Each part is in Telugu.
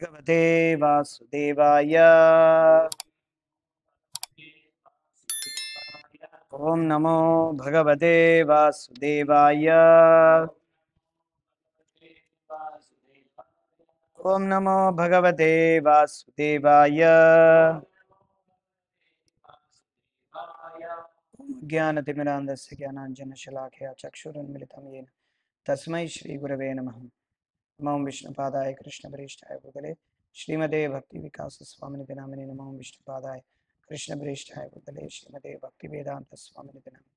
भगवते वासुदेवाय ओम नमो भगवते वासुदेवाय ओम नमो भगवते वासुदेवाय ज्ञानतिमिरान्धस्य ज्ञानाञ्जनशलाकया चक्षुरुन्मिलितं येन तस्मै श्रीगुरवे नमः। नमो विष्णुपादाय कृष्णप्रेष्ठाय भूतले श्रीमते भक्तिविकासस्वामिनिधि नामिने नमो विष्णुपादाय कृष्णप्रेष्ठाय भूतले श्रीमते भक्तिवेदान्तस्वामिनिधि नामिने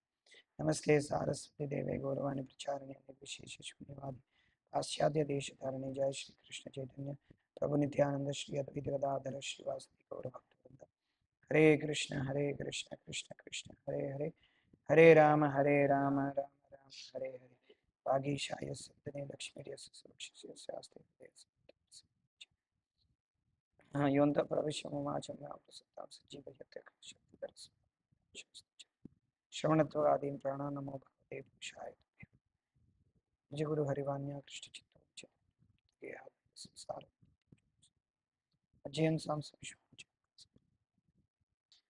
नमस्ते सारस्वती देवे गौरवाणी प्रचारिणे निर्विशेष शून्यवादी पाश्चात्य देशधारिणे जय श्री कृष्ण चैतन्य प्रभु नित्यानंद श्री अद्वैत गदाधर श्रीवासदि गौरभक्तवृंद हरे कृष्ण कृष्ण कृष्ण हरे हरे हरे राम राम राम हरे हरे वागीशाय सद्गुणे लक्ष्मीर्यस्य सुरक्षितस्य आस्ते योऽन्त प्रविश्य ममाचं प्रसक्तां सज्जीवयते श्रवणत्वादीन् प्राणान् नमो भगवते पुरुषाय जगुरु हरिवाण्या कृष्ण चित्तोच्च संसार అధ్యయనం సంస్కృతి.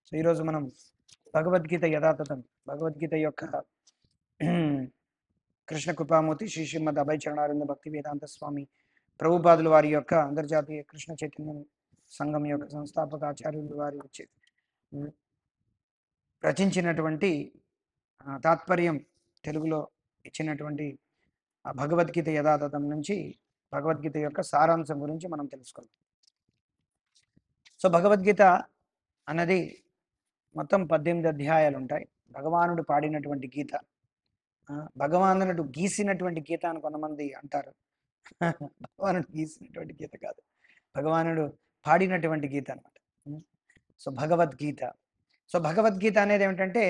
సో ఈరోజు మనం భగవద్గీత యథాతథం భగవద్గీత యొక్క కృష్ణ కృపామూర్తి శ్రీ శ్రీమద్ అభయ చరణానంద భక్తి వేదాంత స్వామి ప్రభుపాదుల వారి యొక్క అంతర్జాతీయ కృష్ణ చైతన్య సంఘం యొక్క సంస్థాపక ఆచార్యులు వారి వచ్చి రచించినటువంటి తాత్పర్యం తెలుగులో ఇచ్చినటువంటి భగవద్గీత యథాతథం నుంచి భగవద్గీత యొక్క సారాంశం గురించి మనం తెలుసుకుందాం. సో భగవద్గీత అన్నది మొత్తం 18 అధ్యాయాలు ఉంటాయి. భగవానుడు పాడినటువంటి గీత, భగవానుడు గీసినటువంటి గీత అని కొంతమంది అంటారు. భగవానుడు గీసినటువంటి గీత కాదు, భగవానుడు పాడినటువంటి గీత అనమాట. సో భగవద్గీత. సో భగవద్గీత అనేది ఏమిటంటే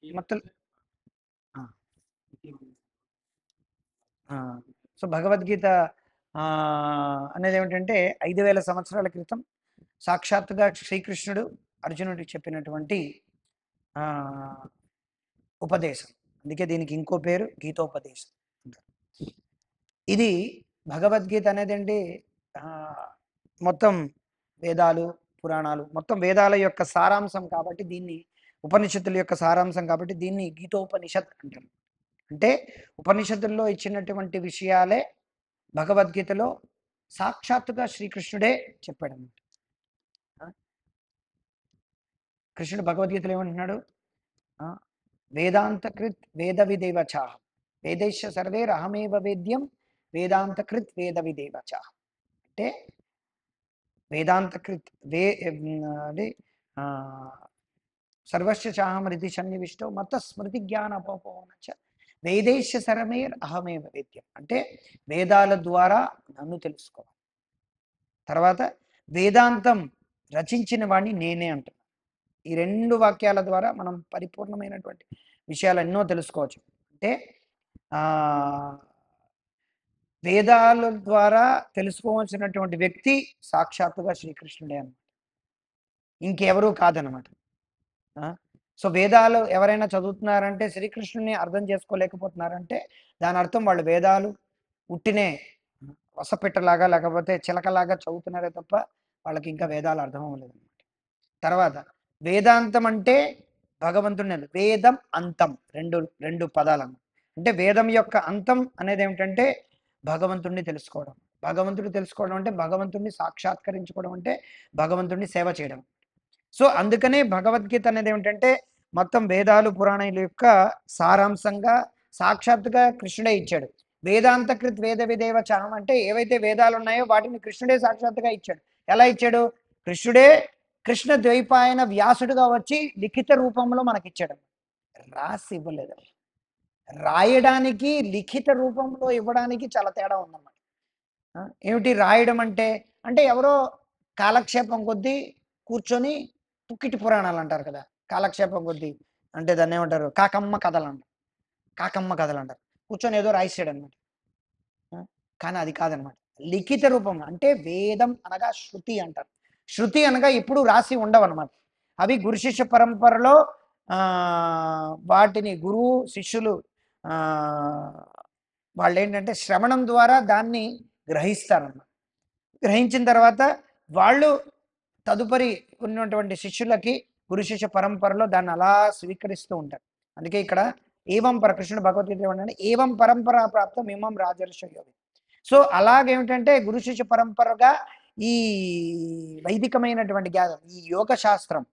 మొత్తం సో భగవద్గీత అనేది ఏమిటంటే 5000 సంవత్సరాల క్రితం సాక్షాత్తుగా శ్రీకృష్ణుడు అర్జునుడికి చెప్పినటువంటి ఉపదేశం. అందుకే దీనికి ఇంకో పేరు గీతోపదేశం. ఇది భగవద్గీత అనేది అండి మొత్తం వేదాలు పురాణాలు మొత్తం వేదాల యొక్క సారాంశం కాబట్టి దీన్ని, ఉపనిషత్తుల యొక్క సారాంశం కాబట్టి దీన్ని గీతోపనిషత్ అంటారు. అంటే ఉపనిషత్తుల్లో ఇచ్చినటువంటి విషయాలే భగవద్గీతలో సాక్షాత్తుగా శ్రీకృష్ణుడే చెప్పాడు అన్నమాట. కృష్ణుడు భగవద్గీతలో ఏమంటున్నాడు? వేదాంతకృత్ వేద విదేవ చాహం వేదైశ్చ సర్వేర్ అహమేవ వేద్యం వేదాంతకృత్ వేద విదేవ చాహం. అంటే వేదాంతకృత్ సర్వస్య చాహం హృది సన్నివిష్టో మత స్మృతి జ్ఞానపోపవనచ వేదైశ్చ సర్వేర్ అహమేవ వేద్యం. అంటే వేదాల ద్వారా నన్ను తెలుసుకోవాలి. తర్వాత వేదాంతం రచించిన వాడిని నేనే అంటున్నాను. ఈ 2 వాక్యాల ద్వారా మనం పరిపూర్ణమైనటువంటి విషయాలు ఎన్నో తెలుసుకోవచ్చు. అంటే వేదాల ద్వారా తెలుసుకోవాల్సినటువంటి వ్యక్తి సాక్షాత్తుగా శ్రీకృష్ణుడే అన్నమాట, ఇంకెవరూ కాదనమాట. సో వేదాలు ఎవరైనా చదువుతున్నారంటే శ్రీకృష్ణుని అర్థం చేసుకోలేకపోతున్నారంటే దాని అర్థం వాళ్ళు వేదాలు ఉట్టినే వసపెట్టలాగా లేకపోతే చిలకలాగా చదువుతున్నారే తప్ప వాళ్ళకి ఇంకా వేదాలు అర్థం అవ్వలేదన్నమాట. తర్వాత వేదాంతం అంటే భగవంతుని, వేదం అంతం రెండు పదాలు. అంటే వేదం యొక్క అంతం అనేది ఏమిటంటే భగవంతుడిని తెలుసుకోవడం. భగవంతుడిని తెలుసుకోవడం అంటే భగవంతుడిని సాక్షాత్కరించుకోవడం, అంటే భగవంతుడిని సేవ చేయడం. సో అందుకనే భగవద్గీత అనేది ఏమిటంటే మొత్తం వేదాలు పురాణాల యొక్క సారాంశంగా సాక్షాత్తుగా కృష్ణుడే ఇచ్చాడు. వేదాంతకృత్ వేద విదేవ చాహం అంటే ఏవైతే వేదాలు ఉన్నాయో వాటిని కృష్ణుడే సాక్షాత్తుగా ఇచ్చాడు. ఎలా ఇచ్చాడు? కృష్ణుడే కృష్ణ ద్వైపాయన వ్యాసుడుగా వచ్చి లిఖిత రూపంలో మనకిచ్చాడు. రాసి ఇవ్వలేదు. రాయడానికి లిఖిత రూపంలో ఇవ్వడానికి చాలా తేడా ఉందన్నమాట. ఏమిటి రాయడం అంటే? అంటే ఎవరో కాలక్షేపం కొద్దీ కూర్చొని పుక్కిటి పురాణాలు అంటారు కదా, కాలక్షేపం కొద్దీ అంటే దాన్ని ఏమంటారు? కాకమ్మ కథలు అంటారు. కాకమ్మ కథలు అంటారు. కూర్చొని ఏదో రాయిస్తాడు అనమాట. కానీ అది కాదనమాట. లిఖిత రూపం అంటే వేదం అనగా శృతి అంటారు. శృతి అనగా ఇప్పుడు రాసి ఉండవన్నమాట. అవి గురు శిష్య పరంపరలో వాటిని గురువు శిష్యులు వాళ్ళు ఏంటంటే శ్రవణం ద్వారా దాన్ని గ్రహిస్తారన్నమాట. గ్రహించిన తర్వాత వాళ్ళు తదుపరి ఉన్నటువంటి శిష్యులకి గురు శిష్య పరంపరలో దాన్ని అలా స్వీకరిస్తూ ఉంటారు. అందుకే ఇక్కడ ఏవం కృష్ణుడు భగవద్గీత ఏమంటే ఏవం పరంపరా ప్రాప్తం ఇమం రాజర్షి యోగి. సో అలాగేమిటంటే గురు శిష్య పరంపరగా ఈ వైదికమైనటువంటి జ్ఞానం, ఈ యోగ శాస్త్రం,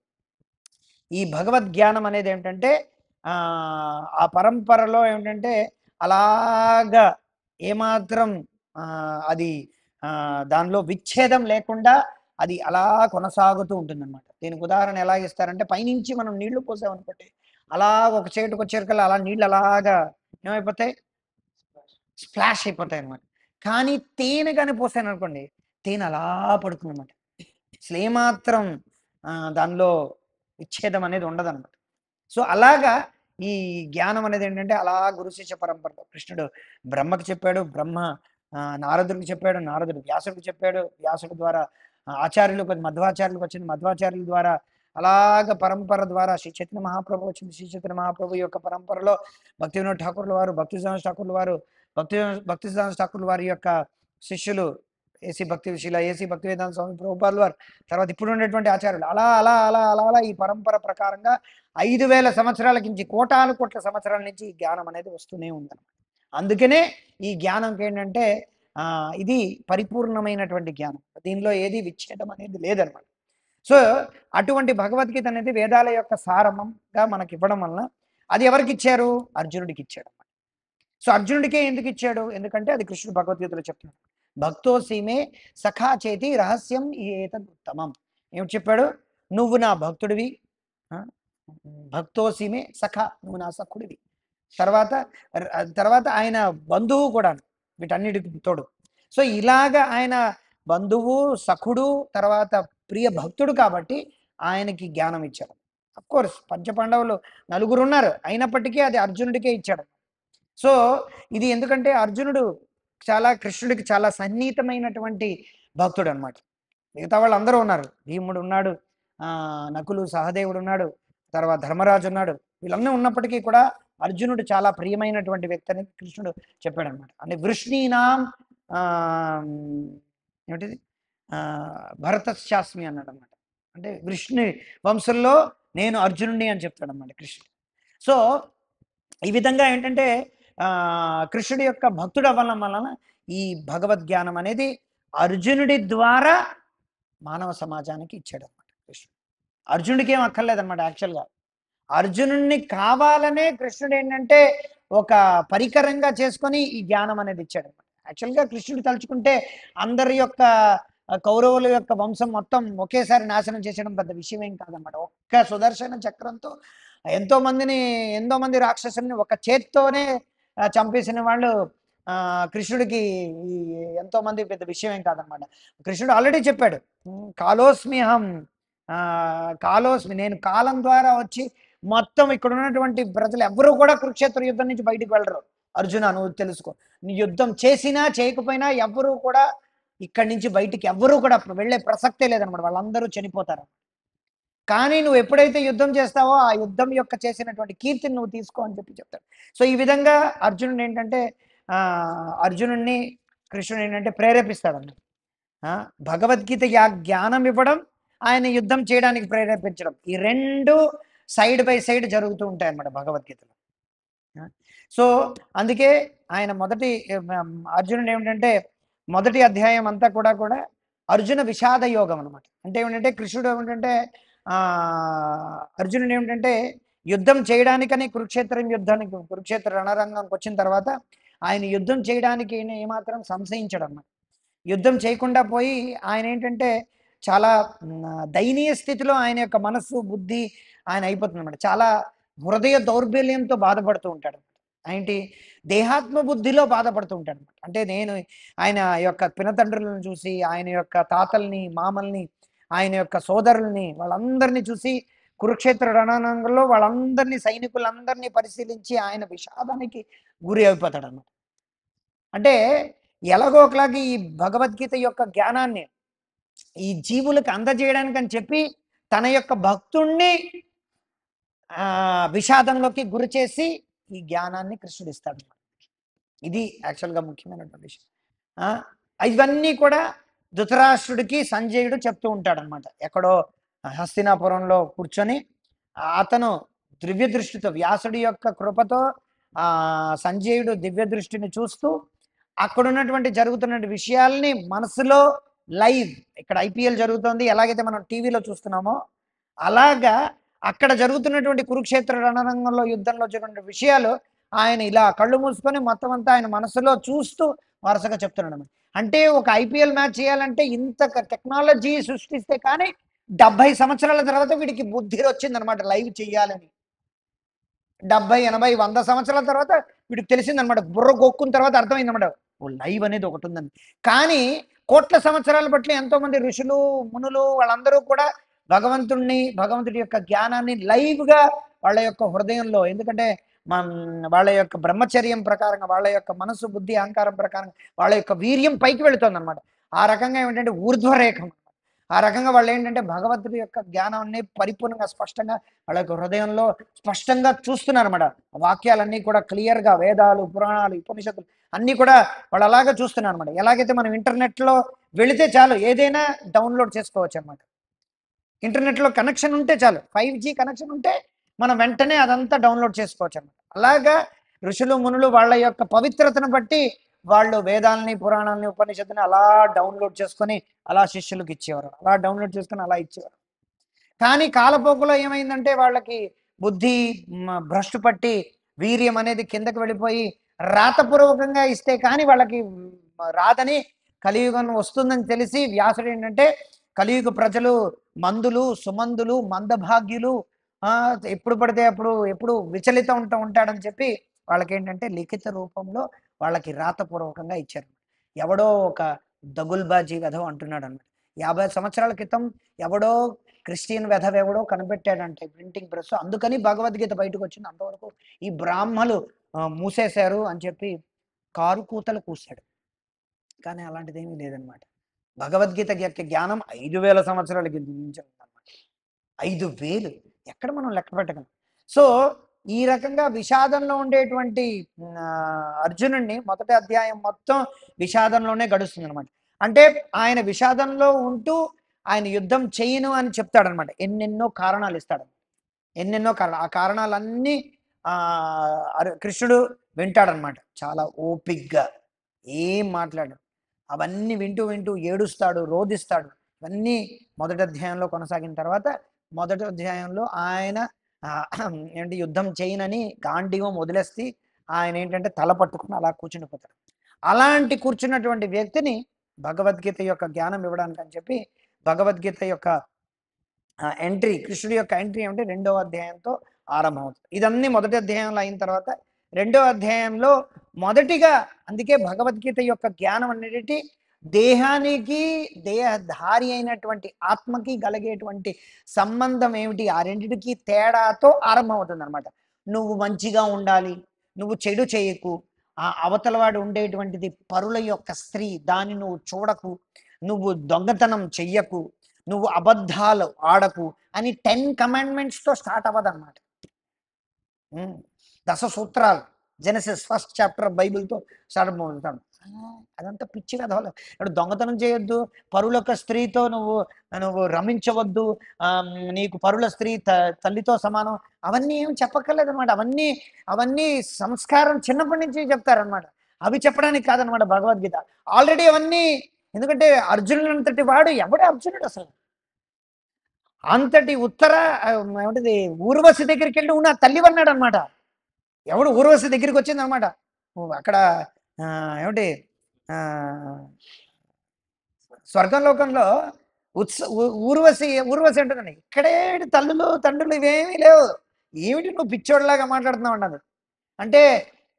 ఈ భగవద్ జ్ఞానం అనేది ఏమిటంటే ఆ పరంపరలో ఏమిటంటే అలాగా ఏమాత్రం అది దానిలో విచ్ఛేదం లేకుండా అది అలా కొనసాగుతూ ఉంటుందన్నమాట. దీనికి ఉదాహరణ ఎలా ఇస్తారంటే, పైనుంచి మనం నీళ్లు పోసామనుకోండి, అలా ఒక చేటుకు వచ్చేకల్లా అలా నీళ్ళు అలాగా ఏమైపోతాయి, స్ప్లాష్ అయిపోతాయి అనమాట. కానీ తేనె కానీ పోసాను అనుకోండి, తేనె అలా పడుతుంది అనమాట. అసలు ఏమాత్రం దానిలో విచ్ఛేదం అనేది ఉండదన్నమాట. సో అలాగా ఈ జ్ఞానం అనేది ఏంటంటే అలా గురు శిష్య పరంపరలో కృష్ణుడు బ్రహ్మకి చెప్పాడు, బ్రహ్మ నారదుడికి చెప్పాడు, నారదుడు వ్యాసుడికి చెప్పాడు, వ్యాసుడి ద్వారా ఆచార్యులకు మధ్వాచార్యులకు వచ్చింది, మధ్వాచార్యుల ద్వారా అలాగ పరంపర ద్వారా శ్రీ చైతన్య మహాప్రభు వచ్చింది. శ్రీ చైతన్య మహాప్రభు యొక్క పరంపరలో భక్తి వినోద్ ఠాకూర్ల వారు, భక్తి సిద్ధాంత ఠాకూర్ల వారు, భక్తి సిద్ధాంత ఠాకూర్ల వారి యొక్క శిష్యులు ఏసీ భక్తి వేదాంత స్వామి ప్రభుపాదుల వారు, తర్వాత ఇప్పుడు ఉండేటువంటి ఆచార్యులు, అలా అలా అలా అలా అలా ఈ పరంపర ప్రకారంగా 5000 సంవత్సరాల నుంచి, కోట్ల సంవత్సరాల నుంచి ఈ జ్ఞానం అనేది వస్తూనే ఉందన్నమాట. అందుకనే ఈ జ్ఞానంకి ఏంటంటే ఇది పరిపూర్ణమైనటువంటి జ్ఞానం, దీనిలో ఏది విచ్ఛేదం అనేది లేదనమాట. సో అటువంటి భగవద్గీత అనేది వేదాల యొక్క సారమంగా మనకి ఇవ్వడం వలన అది ఎవరికి ఇచ్చారు? అర్జునుడికి ఇచ్చాడు. సో అర్జునుడికే ఎందుకు ఇచ్చాడు? ఎందుకంటే అది కృష్ణుడు భగవద్గీతలో చెప్తున్నాడు, భక్తోసీమే సఖా చేతి రహస్యం ఏతదుత్తమం. ఏమిటి చెప్పాడు? నువ్వు నా భక్తుడివి, భక్తోసీమే సఖా, నువ్వు నా సఖుడివి. తర్వాత ఆయన బంధువు కూడా వీటన్నిటికి తోడు. సో ఇలాగా ఆయన బంధువు, సఖుడు, తర్వాత ప్రియ భక్తుడు కాబట్టి ఆయనకి జ్ఞానం ఇచ్చాడు. అఫ్కోర్స్ పంచపాండవులు 4 ఉన్నారు, అయినప్పటికీ అది అర్జునుడికే ఇచ్చాడు. సో ఇది ఎందుకంటే అర్జునుడు కృష్ణుడికి చాలా సన్నిహితమైనటువంటి భక్తుడు అనమాట. మిగతా వాళ్ళు అందరూ ఉన్నారు, భీముడు ఉన్నాడు, నకులు సహదేవుడు ఉన్నాడు, తర్వాత ధర్మరాజు ఉన్నాడు, వీళ్ళన్నీ ఉన్నప్పటికీ కూడా అర్జునుడు చాలా ప్రియమైనటువంటి వ్యక్తి అని కృష్ణుడు చెప్పాడు అనమాట. అంటే వృష్ణీనాం ఏమిటిది భరతశాస్మి అన్నాడు అనమాట. అంటే వృష్ణి వంశంలో నేను అర్జునుడిని అని చెప్తాడు అనమాట కృష్ణుడు. సో ఈ విధంగా ఏంటంటే కృష్ణుడి యొక్క భక్తుడు అవ్వడం వలన ఈ భగవద్జ్ఞానం అనేది అర్జునుడి ద్వారా మానవ సమాజానికి ఇచ్చాడు అనమాట కృష్ణుడు. అర్జునుడికి ఏం అక్కర్లేదన్నమాట. యాక్చువల్గా అర్జునుడిని కావాలనే కృష్ణుడు ఏంటంటే ఒక పరికరంగా చేసుకొని ఈ జ్ఞానం అనేది ఇచ్చాడు అనమాట. యాక్చువల్గా కృష్ణుడు తలుచుకుంటే అందరి యొక్క కౌరవుల యొక్క వంశం మొత్తం ఒకేసారి నాశనం చేసేయడం పెద్ద విషయం ఏం కాదన్నమాట. ఒక్క సుదర్శన చక్రంతో ఎంతో మంది రాక్షసుల్ని ఒక చేత్తోనే చంపేసిన వాళ్ళు కృష్ణుడికి ఎంతో మంది పెద్ద విషయం ఏం కాదనమాట. కృష్ణుడు ఆల్రెడీ చెప్పాడు, కాలోస్మి, నేను కాలం ద్వారా వచ్చి మొత్తం ఇక్కడ ఉన్నటువంటి ప్రజలు ఎవరు కూడా కురుక్షేత్ర యుద్ధం నుంచి బయటికి వెళ్ళరు. అర్జున నువ్వు తెలుసుకో, నీ యుద్ధం చేసినా చేయకపోయినా ఎవ్వరూ కూడా ఇక్కడి నుంచి బయటికి ఎవ్వరూ కూడా వెళ్ళే ప్రసక్తే లేదనమాట, వాళ్ళందరూ చనిపోతారు. కానీ నువ్వు ఎప్పుడైతే యుద్ధం చేస్తావో ఆ యుద్ధం యొక్క చేసినటువంటి కీర్తిని నువ్వు తీసుకో అని చెప్తాడు. సో ఈ విధంగా అర్జునుడు ఏంటంటే అర్జునుడిని కృష్ణుడు ఏంటంటే ప్రేరేపిస్తాడు. భగవద్గీత జ్ఞానం ఇవ్వడం, ఆయన యుద్ధం చేయడానికి ప్రేరేపించడం, ఈ రెండు సైడ్ బై సైడ్ జరుగుతూ ఉంటాయి అన్నమాట భగవద్గీతలో. సో అందుకే ఆయన అర్జునుడు ఏమిటంటే మొదటి అధ్యాయం అంతా కూడా అర్జున విషాద యోగం అనమాట. అంటే ఏమిటంటే కృష్ణుడు ఏమిటంటే అర్జునుడు ఏమిటంటే యుద్ధం చేయడానికని కురుక్షేత్ర రణరంగంకి వచ్చిన తర్వాత ఆయన యుద్ధం చేయడానికి ఏమాత్రం సంశయించడం అన్నమాట. యుద్ధం చేయకుండా పోయి ఆయన ఏంటంటే చాలా దయనీయ స్థితిలో ఆయన యొక్క మనస్సు, బుద్ధి ఆయన అయిపోతుంది అనమాట. చాలా హృదయ దౌర్బల్యంతో బాధపడుతూ ఉంటాడు. ఏంటి దేహాత్మ బుద్ధిలో బాధపడుతూ ఉంటాడు అనమాట. అంటే నేను ఆయన యొక్క పినతండ్రులను చూసి, ఆయన యొక్క తాతల్ని, మామల్ని, ఆయన యొక్క సోదరుల్ని, వాళ్ళందరినీ చూసి కురుక్షేత్ర రణరంగంలో వాళ్ళందరినీ, సైనికులందరినీ పరిశీలించి ఆయన విషాదానికి గురి అయిపోతాడు అన్నమాట. అంటే ఎలాగో ఒకలాగి ఈ భగవద్గీత యొక్క జ్ఞానాన్ని ఈ జీవులకు అందజేయడానికి అని చెప్పి తన యొక్క భక్తుణ్ణి విషాదంలోకి గురి చేసి ఈ జ్ఞానాన్ని కృష్ణుడు ఇస్తాడు. ఇది యాక్చువల్గా ముఖ్యమైనటువంటి విషయం. ఇవన్నీ కూడా ధృతరాష్ట్రుడికి సంజయుడు చెప్తూ ఉంటాడనమాట. ఎక్కడో హస్తినాపురంలో కూర్చొని అతను దివ్య దృష్టితో వ్యాసుడి యొక్క కృపతో సంజయుడు దివ్య దృష్టిని చూస్తూ అక్కడ ఉన్నటువంటి జరుగుతున్న విషయాల్ని మనసులో లైవ్, ఇక్కడ ఐపీఎల్ జరుగుతోంది ఎలాగైతే మనం టీవీలో చూస్తున్నామో అలాగా అక్కడ జరుగుతున్నటువంటి కురుక్షేత్ర రణరంగంలో యుద్ధంలో జరిగిన విషయాలు ఆయన ఇలా కళ్ళు మూసుకొని మొత్తం అంతా ఆయన మనసులో చూస్తూ వరుసగా చెప్తున్నాడు. అంటే ఒక ఐపీఎల్ మ్యాచ్ చేయాలంటే ఇంత టెక్నాలజీ సృష్టిస్తే కానీ 70 సంవత్సరాల తర్వాత వీడికి బుద్ధి వచ్చిందనమాట లైవ్ చెయ్యాలని. 70, 80, 100 సంవత్సరాల తర్వాత వీడికి తెలిసిందనమాట. బుర్ర గొక్కున్న తర్వాత అర్థమైందనమాట, ఓ లైవ్ అనేది ఒకటి ఉందని. కానీ కోట్ల సంవత్సరాల పట్ల ఎంతోమంది ఋషులు మునులు వాళ్ళందరూ కూడా భగవంతుడి యొక్క జ్ఞానాన్ని లైవ్గా వాళ్ళ యొక్క హృదయంలో, ఎందుకంటే వాళ్ళ యొక్క బ్రహ్మచర్యం ప్రకారంగా, వాళ్ళ యొక్క మనసు బుద్ధి అహంకారం ప్రకారంగా వాళ్ళ యొక్క వీర్యం పైకి వెళుతుంది అనమాట. ఆ రకంగా ఏమిటంటే ఊర్ధ్వరేఖం. ఆ రకంగా వాళ్ళు ఏంటంటే భగవంతుడి యొక్క జ్ఞానాన్ని పరిపూర్ణంగా స్పష్టంగా వాళ్ళ యొక్క హృదయంలో స్పష్టంగా చూస్తున్నారు అనమాట. వాక్యాలన్నీ కూడా క్లియర్గా వేదాలు పురాణాలు ఉపనిషత్తులు అన్నీ కూడా వాళ్ళు అలాగే చూస్తున్నారు అనమాట. ఎలాగైతే మనం ఇంటర్నెట్లో వెళితే చాలు ఏదైనా డౌన్లోడ్ చేసుకోవచ్చు అనమాట. ఇంటర్నెట్లో కనెక్షన్ ఉంటే చాలు, 5G కనెక్షన్ ఉంటే మనం వెంటనే అదంతా డౌన్లోడ్ చేసుకోవచ్చు అనమాట. అలాగా ఋషులు మునులు వాళ్ళ యొక్క పవిత్రతను బట్టి వాళ్ళు వేదాలని పురాణాలని ఉపనిషత్తుని అలా డౌన్లోడ్ చేసుకొని అలా శిష్యులకు ఇచ్చేవారు, అలా డౌన్లోడ్ చేసుకొని అలా ఇచ్చేవారు. కానీ కాలపోకులో ఏమైందంటే వాళ్ళకి బుద్ధి భ్రష్టు పట్టి వీర్యం అనేది కిందకి వెళ్ళిపోయి రాతపూర్వకంగా ఇస్తే కానీ వాళ్ళకి రాదని, కలియుగం వస్తుందని తెలిసి వ్యాసుడు ఏంటంటే కలియుగ ప్రజలు మందులు సుమందులు మందభాగ్యులు ఎప్పుడు పడితే అప్పుడు ఎప్పుడు విచలితం ఉంటాడని చెప్పి వాళ్ళకి ఏంటంటే లిఖిత రూపంలో వాళ్ళకి రాతపూర్వకంగా ఇచ్చారు. ఎవడో ఒక దగుల్బాజీ వెధవ అంటున్నాడు అన్నమాట, 50 సంవత్సరాల క్రితం ఎవడో క్రిస్టియన్ వెధవెవడో కనిపెట్టాడంటే ప్రింటింగ్ ప్రెస్, అందుకని భగవద్గీత బయటకు వచ్చింది. అంతవరకు ఈ బ్రాహ్మలు మూసేశారు అని చెప్పి కారు కూతలు కూశాడు. కానీ అలాంటిది ఏమీ లేదనమాట. భగవద్గీత యొక్క జ్ఞానం 5000 సంవత్సరాలకి మించి ఉందన్నమాట. 5000 ఎక్కడ మనం లెక్క పెట్టగలం. సో ఈ రకంగా విషాదంలో ఉండేటువంటి అర్జునుడిని మొదటి అధ్యాయం మొత్తం విషాదంలోనే గడుస్తుంది అనమాట. అంటే ఆయన విషాదంలో ఉంటూ ఆయన యుద్ధం చేయను అని చెప్తాడనమాట. ఎన్నెన్నో కారణాలు ఇస్తాడు, ఎన్నెన్నో కారణాలు. ఆ కారణాలన్నీ కృష్ణుడు వింటాడనమాట చాలా ఓపిగ్గా, ఏం మాట్లాడు. అవన్నీ వింటూ వింటూ ఏడుస్తాడు, రోధిస్తాడు. ఇవన్నీ మొదటి అధ్యాయంలో కొనసాగిన తర్వాత మొదటి అధ్యాయంలో ఆయన ఏంటి యుద్ధం చేయనని గాంధీవం వదిలేస్తే ఆయన ఏంటంటే తల పట్టుకుని అలా కూర్చుండిపోతాడు. అలాంటి కూర్చున్నటువంటి వ్యక్తిని భగవద్గీత యొక్క జ్ఞానం ఇవ్వడానికి అని చెప్పి భగవద్గీత యొక్క ఎంట్రీ, కృష్ణుడి యొక్క ఎంట్రీ ఏమంటే 2వ అధ్యాయంతో ఆరంభమవుతుంది. ఇదన్నీ మొదటి అధ్యాయంలో అయిన తర్వాత 2వ అధ్యాయంలో మొదటిగా, అందుకే భగవద్గీత యొక్క జ్ఞానం అనేది దేహానికి దేహధారి అయినటువంటి ఆత్మకి కలిగేటువంటి సంబంధం ఏమిటి, ఆ రెండిటికి తేడాతో ఆరంభమవుతుంది అనమాట. నువ్వు మంచిగా ఉండాలి, నువ్వు చెడు చేయకు, ఆ అవతలవాడు ఉండేటువంటిది పరుల యొక్క స్త్రీ, దాన్ని నువ్వు చూడకు, నువ్వు దొంగతనం చెయ్యకు, నువ్వు అబద్ధాలు ఆడకు అని 10 కమాండ్మెంట్స్తో స్టార్ట్ అవ్వదన్నమాట. 10 సూత్రాలు, జెనసిస్ ఫస్ట్ చాప్టర్ బైబిల్తో స్టార్ట్ అవుతాడు. అదంతా పిచ్చి కదా. ఇప్పుడు దొంగతనం చేయొద్దు, పరుల యొక్క స్త్రీతో నువ్వు నువ్వు రమించవద్దు, నీకు పరుల స్త్రీ తల్లితో సమానం, అవన్నీ ఏమి చెప్పక్కర్లేదు అనమాట. అవన్నీ అవన్నీ సంస్కారం చిన్నప్పటి నుంచి చెప్తారనమాట. అవి చెప్పడానికి కాదనమాట భగవద్గీత. ఆల్రెడీ అవన్నీ, ఎందుకంటే అర్జునుడు అంతటి వాడు ఎవడే అర్జునుడు అసలు, అంతటి ఉత్తర ఏమిటిది ఊర్వశి దగ్గరికి వెళ్ళి ఉన్న తల్లి అన్నాడు అనమాట. ఎవడు ఊర్వశి దగ్గరికి వచ్చింది అనమాట. అక్కడ ఏమిటి స్వర్గంలోకంలో ఊర్వశి ఊర్వశి అంటుందండి, ఇక్కడే తల్లులు తండ్రులు ఇవేమీ లేవు, ఏమిటి నువ్వు పిచ్చోడిలాగా మాట్లాడుతున్నావు అన్నది. అంటే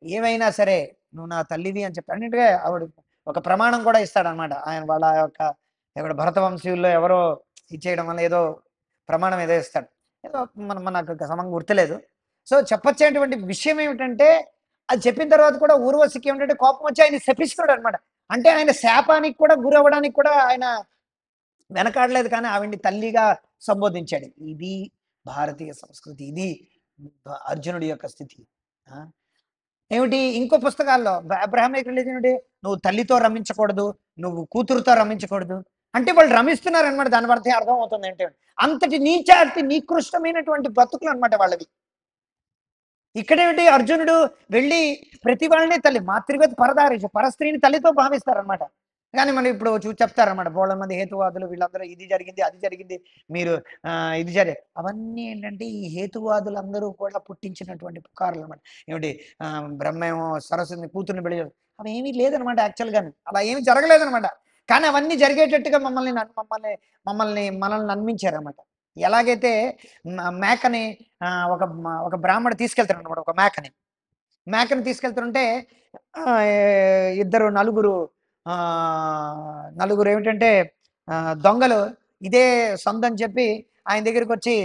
ఏమైనా సరే నువ్వు నా తల్లివి అని చెప్పి అన్నింటిగా ఆవిడ ఒక ప్రమాణం కూడా ఇస్తాడనమాట. ఆయన వాళ్ళ యొక్క ఇక్కడ భరత వంశీయుల్లో ఎవరో ఇచ్చేయడం వల్ల ఏదో ప్రమాణం ఏదో ఇస్తాడు, ఏదో మనకు సమంగా గుర్తులేదు. సో చెప్పొచ్చేటువంటి విషయం ఏమిటంటే, అది చెప్పిన తర్వాత కూడా ఊర్వశికి ఏమిటంటే కోపం వచ్చి ఆయన శపిస్తాడు అనమాట. అంటే ఆయన శాపానికి కూడా గురవ్వడానికి కూడా ఆయన వెనకాడలేదు, కానీ ఆవిడ్ని తల్లిగా సంబోధించాడు. ఇది భారతీయ సంస్కృతి, ఇది అర్జునుడి యొక్క స్థితి. ఏమిటి ఇంకో పుస్తకాల్లో అబ్రాహామిక్ రిలీజన్ ఏమిటి, నువ్వు తల్లితో రమించకూడదు, నువ్వు కూతురుతో రమించకూడదు. అంటే వాళ్ళు రమిస్తున్నారనమాట. దాని బట్టి అర్థం అవుతుంది అంటే అంతటి నీచాతి నికృష్టమైనటువంటి బతుకులు అనమాట వాళ్ళవి. ఇక్కడేమిటి అర్జునుడు వెళ్ళి ప్రతి వాళ్ళని తల్లి మాతృగత పరదారేషు పరస్త్రీని తల్లితో భావిస్తారనమాట. కానీ మనం ఇప్పుడు చెప్తారనమాట బోళ్ళ మంది హేతువాదులు వీళ్ళందరూ ఇది జరిగింది అది జరిగింది మీరు ఇది అవన్నీ ఏంటంటే ఈ హేతువాదులందరూ కూడా పుట్టించినటువంటి పుకారులు అనమాట. ఏమిటి బ్రహ్మేమో సరస్వతిని కూతుర్ని పెళ్లి అవి ఏమీ లేదనమాట. యాక్చువల్గాను అలా ఏమీ జరగలేదనమాట. కానీ అవన్నీ జరిగేటట్టుగా మనల్ని నమ్మించారనమాట. ఎలాగైతే మేకని ఒక ఒక బ్రాహ్మడు తీసుకెళ్తాడు అనమాట. ఒక మేకని తీసుకెళ్తుంటే ఇద్దరు నలుగురు ఏమిటంటే దొంగలు ఇదే సొందని చెప్పి ఆయన దగ్గరికి వచ్చి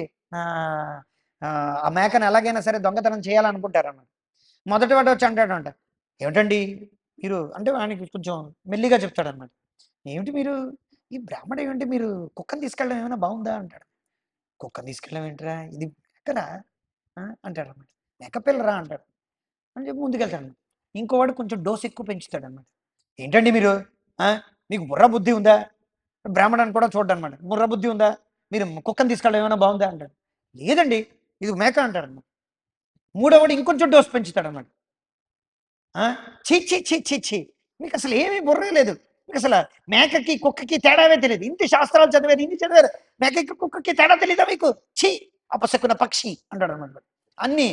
ఆ మేకను ఎలాగైనా సరే దొంగతనం చేయాలనుకుంటారన్నమాట. మొదటి వాడు వచ్చి అంటాడంట, ఏమిటండి మీరు అంటే ఆయనకి కొంచెం మెల్లిగా చెప్తాడనమాట. ఏమిటి మీరు ఈ బ్రాహ్మడు ఏమిటి మీరు కుక్కను తీసుకెళ్ళడం ఏమైనా బాగుందా అంటాడు. కుక్కను తీసుకెళ్ళడం ఏంటిరా ఇది మేకరా అంటాడనమాట. మేక పిల్లరా అంటాడు అని చెప్పి ముందుకెళ్తాడు. ఇంకోవాడు కొంచెం డోస్ ఎక్కువ పెంచుతాడు అనమాట. ఏంటండి మీరు మీకు బుర్ర బుద్ధి ఉందా, బ్రాహ్మణాన్ని కూడా చూడనమాట. బుర్ర బుద్ధి ఉందా, మీరు కుక్కను తీసుకెళ్ళడం ఏమైనా బాగుందా అంటాడు. లేదండి ఇది మేక అంటాడు. మూడోవాడు ఇంకొంచెం డోస్ పెంచుతాడనమాట. ఛీ ఛీ ఛీ ఛీ ఛీ మీకు అసలు ఏమీ బుర్రే లేదు, మీకు అసలు మేకకి కుక్కకి తేడావే తెలియదు, ఇంటి శాస్త్రాలు చదివారు ఇన్ని చదివారు, మేకకి కుక్కకి తేడా తెలీదా మీకు, ఛీ అపశకున పక్షి అంటాడు అనమాట. అన్ని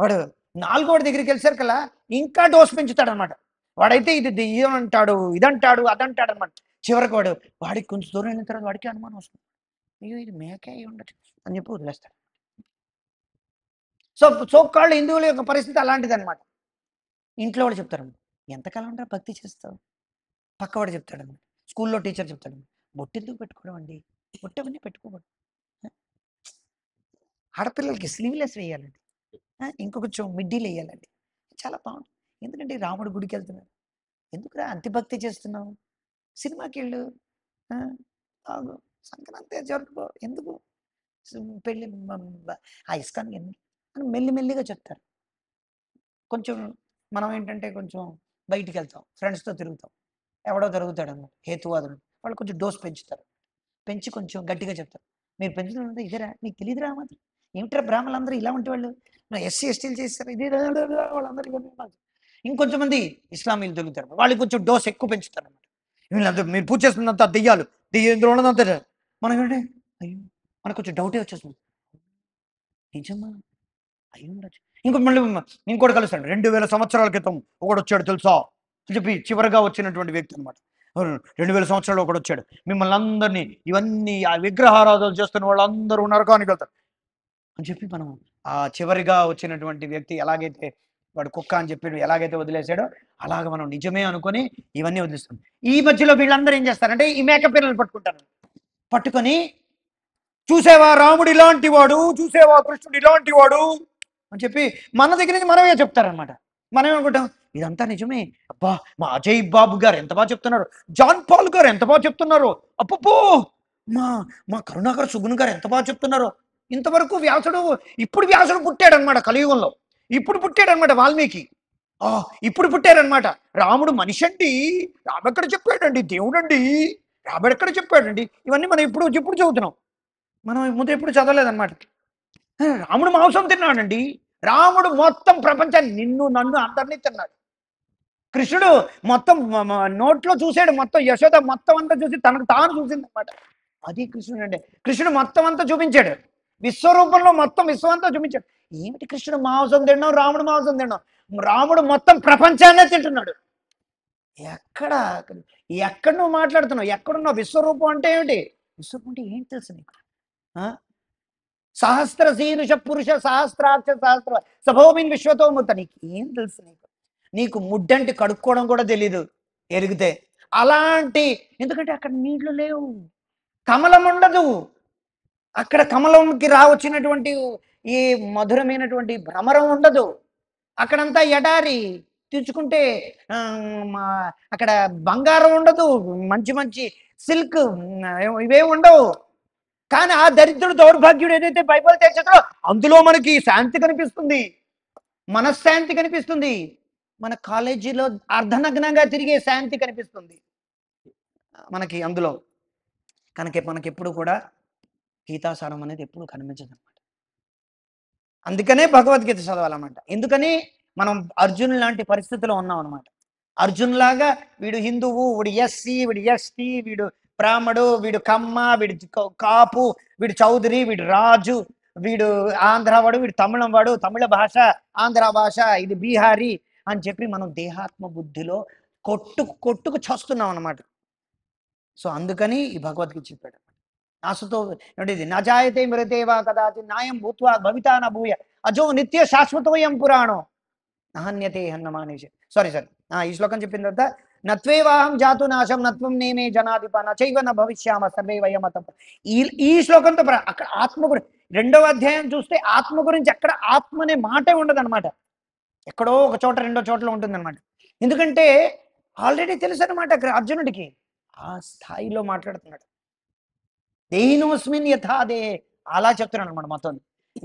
వాడు నాలుగోడి దగ్గరికి వెళ్ళేసరికి కల్లా ఇంకా డోస్ పెంచుతాడనమాట. వాడైతే ఇది దెయ్యం అంటాడు, ఇదంటాడు అదంటాడు అనమాట. చివరికి వాడికి కొంచెం దూరం వెళ్ళిన తర్వాత వాడికి అనుమానం వస్తుంది, అయ్యో ఇది మేకే అయి ఉండొచ్చు అని చెప్పి వదిలేస్తాడు. సో కాళ్ళు హిందువుల యొక్క పరిస్థితి అలాంటిది అనమాట. ఇంట్లో వాడు చెప్తారు, ఎంతకాలం ఉంటా భక్తి చేస్తావు, పక్కవాడు చెప్తాడు, స్కూల్లో టీచర్ చెప్తాడు, బొట్టెందుకు పెట్టుకోవడం అండి, బొట్టవన్నీ పెట్టుకోకూడదు, ఆడపిల్లలకి స్లీవ్లెస్ వేయాలండి, ఇంకొంచెం మిడ్డీలు వేయాలండి, చాలా బాగుంటుంది. ఎందుకంటే రాముడు గుడికి వెళ్తున్నాడు, ఎందుకురా అంతిభక్తి చేస్తున్నావు, సినిమాకి వెళ్ళు, ఆగు సంక్రాంతి జరుపుకో, ఎందుకు పెళ్ళి ఆ ఇస్కాన్కి ఎందుకు అని మెల్లిమెల్లిగా చెప్తారు. కొంచెం మనం ఏంటంటే కొంచెం బయటికి వెళ్తాం, ఫ్రెండ్స్తో తిరుగుతాం, ఎవడో జరుగుతాడు అన్నమాట హేతువాదులు, వాళ్ళు కొంచెం డోస్ పెంచుతారు, పెంచి కొంచెం గట్టిగా చెప్తారు, మీరు పెంచుతున్నది ఇదేరా నీకు తెలియదురా మాత్రం, ఏమిట్రా బ్రాహ్మణులందరూ ఇలా ఉంటే వాళ్ళు ఎస్సీ ఎస్టీలు చేస్తారు ఇదే వాళ్ళందరూ. ఇంకొంచెం మంది ఇస్లామీలు దొరుకుతారు, వాళ్ళు కొంచెం డోస్ ఎక్కువ పెంచుతారు అన్నమాట. వీళ్ళంతా మీరు పూజ చేస్తున్నంత దెయ్యాలు దెయ్యంలో ఉన్నదంతా మనం ఏంటంటే అయ్యో మనకు కొంచెం డౌటే వచ్చేస్తుంది, నిజమా అయ్యి ఉండొచ్చు. మళ్ళీ ఇంకోటి కలుస్తాడు, 2000 సంవత్సరాల క్రితం ఒకడు వచ్చాడు తెలుసా అని చెప్పి చివరిగా వచ్చినటువంటి వ్యక్తి అనమాట. 2000 సంవత్సరాలు ఒకడు వచ్చాడు, మిమ్మల్ని అందరినీ ఇవన్నీ ఆ విగ్రహారాధనలు చేస్తున్న వాళ్ళందరూ నరకానికి వెళ్తారు అని చెప్పి మనం ఆ చివరిగా వచ్చినటువంటి వ్యక్తి ఎలాగైతే వాడు కుక్క అని చెప్పి ఎలాగైతే వదిలేసాడో అలాగ మనం నిజమే అనుకొని ఇవన్నీ వదిలేస్తాం. ఈ మధ్యలో వీళ్ళందరూ ఏం చేస్తారంటే ఈ మేక పిల్లలు పట్టుకొని చూసేవా రాముడు ఇలాంటి వాడు, చూసేవా కృష్ణుడు ఇలాంటి వాడు అని చెప్పి మన దగ్గర నుంచి మనమే చెప్తారనమాట. మనం ఏమనుకుంటాం ఇదంతా నిజమే, అబ్బా మా అజయ్ బాబు గారు ఎంత బాగా చెప్తున్నారు, జాన్ పాల్ గారు ఎంత బాగా చెప్తున్నారు, అప్పో మా మా కరుణాకర్ సుగుణ్ గారు ఎంత బాగా చెప్తున్నారు. ఇంతవరకు ఇప్పుడు వ్యాసుడు పుట్టాడనమాట కలియుగంలో, ఇప్పుడు పుట్టాడనమాట వాల్మీకి, ఇప్పుడు పుట్టారనమాట. రాముడు మనిషి అండి, రాబెక్కడ చెప్పాడండి, దేవుడండి రాబెక్కడ చెప్పాడండి, ఇవన్నీ మనం ఇప్పుడు చదువుతున్నాం, మనం ముందు ఎప్పుడు చదవలేదన్నమాట. రాముడు మాంసం తిన్నాడండి, రాముడు మొత్తం ప్రపంచాన్ని నిన్ను నన్ను అందరినీ తిన్నాడు. కృష్ణుడు మొత్తం నోట్లో చూసాడు, మొత్తం యశోద మొత్తం అంతా చూసి తనకు తాను చూసింది అనమాట. అది కృష్ణుడు అంటే, కృష్ణుడు మొత్తం అంతా చూపించాడు, విశ్వరూపంలో మొత్తం విశ్వం అంతా చూపించాడు. ఏమిటి కృష్ణుడు మాంసం తిన్నాం, రాముడు మాంసం తిన్నాం, రాముడు మొత్తం ప్రపంచాన్నే తింటున్నాడు. ఎక్కడ నువ్వు మాట్లాడుతున్నావు, ఎక్కడున్నావు, విశ్వరూపం అంటే ఏమిటి, విశ్వరూపం అంటే ఏంటి తెలుసు నీకు, సహస్ర శీర్ష పురుష సహస్రాక్ష సహస్ర సభోమిన్ విశ్వతోముత, నీకు ఏం తెలుసు, నీకు ముడ్డంటి కడుక్కోవడం కూడా తెలీదు ఎరిగితే. అలాంటి ఎందుకంటే అక్కడ నీళ్లు లేవు, కమలం ఉండదు, అక్కడ కమలంకి వచ్చినటువంటి ఈ మధురమైనటువంటి భ్రమరం ఉండదు, అక్కడంతా ఎడారి తెచ్చుకుంటే అక్కడ బంగారం ఉండదు, మంచి మంచి సిల్క్ ఇవే ఉండవు. కానీ ఆ దరిద్రుడు దౌర్భాగ్యుడు ఏదైతే బైబిల్ తెచ్చాడో అందులో మనకి శాంతి కనిపిస్తుంది, మనశ్శాంతి కనిపిస్తుంది, మన కాలేజీలో అర్ధనగ్నంగా తిరిగే శాంతి కనిపిస్తుంది మనకి అందులో. కనుక మనకెప్పుడు కూడా గీతాసారం అనేది ఎప్పుడు కనిపించదనమాట. అందుకనే భగవద్గీత చదవాలన్నమాట. ఎందుకని మనం అర్జునుడు లాంటి పరిస్థితిలో ఉన్నాం అనమాట. అర్జున్‌లాగా వీడు హిందువు, వీడు ఎస్సీ, వీడు ఎస్టీ, వీడు బ్రాహ్మడు, వీడు కమ్మ, వీడు కాపు, వీడు చౌదరి, వీడు రాజు, వీడు ఆంధ్ర వాడు, వీడు తమిళం వాడు, తమిళ భాష, ఆంధ్ర భాష, ఇది బీహారీ అని చెప్పి మనం దేహాత్మ బుద్ధిలో కొట్టుకు చస్తున్నాం అన్నమాట. సో, అందుకని ఈ భగవద్గీత చెప్పాడు. నాసుతో ఏంటిది నా జాయతే మృతేవా కదాచిత్ నాయం భూత్వా భవితా న భూయ అజో నిత్య శాశ్వతోయం పురాణో నాహన్యతే హన్నమానేష. సారీ. ఈ శ్లోకం చెప్పిన తర్వాత నత్వేవాహం జాతు నాశం నత్వం నేమే జనాధిప నచైవ న భవిష్యామ సర్వే వయమత. ఈ ఈ శ్లోకంతో అక్కడ ఆత్మ గురించి రెండవ అధ్యాయం చూస్తే ఆత్మ గురించి అక్కడ ఆత్మ అనే మాటే ఉండదన్నమాట. ఎక్కడో ఒక చోట రెండో చోట్ల ఉంటుందన్నమాట. ఎందుకంటే ఆల్రెడీ తెలుసు అనమాట అర్జునుడికి. ఆ స్థాయిలో మాట్లాడుతున్నాడు. దేహినోస్మిన్ యథాదే అలా చెప్తున్నాడు అనమాట మొత్తం.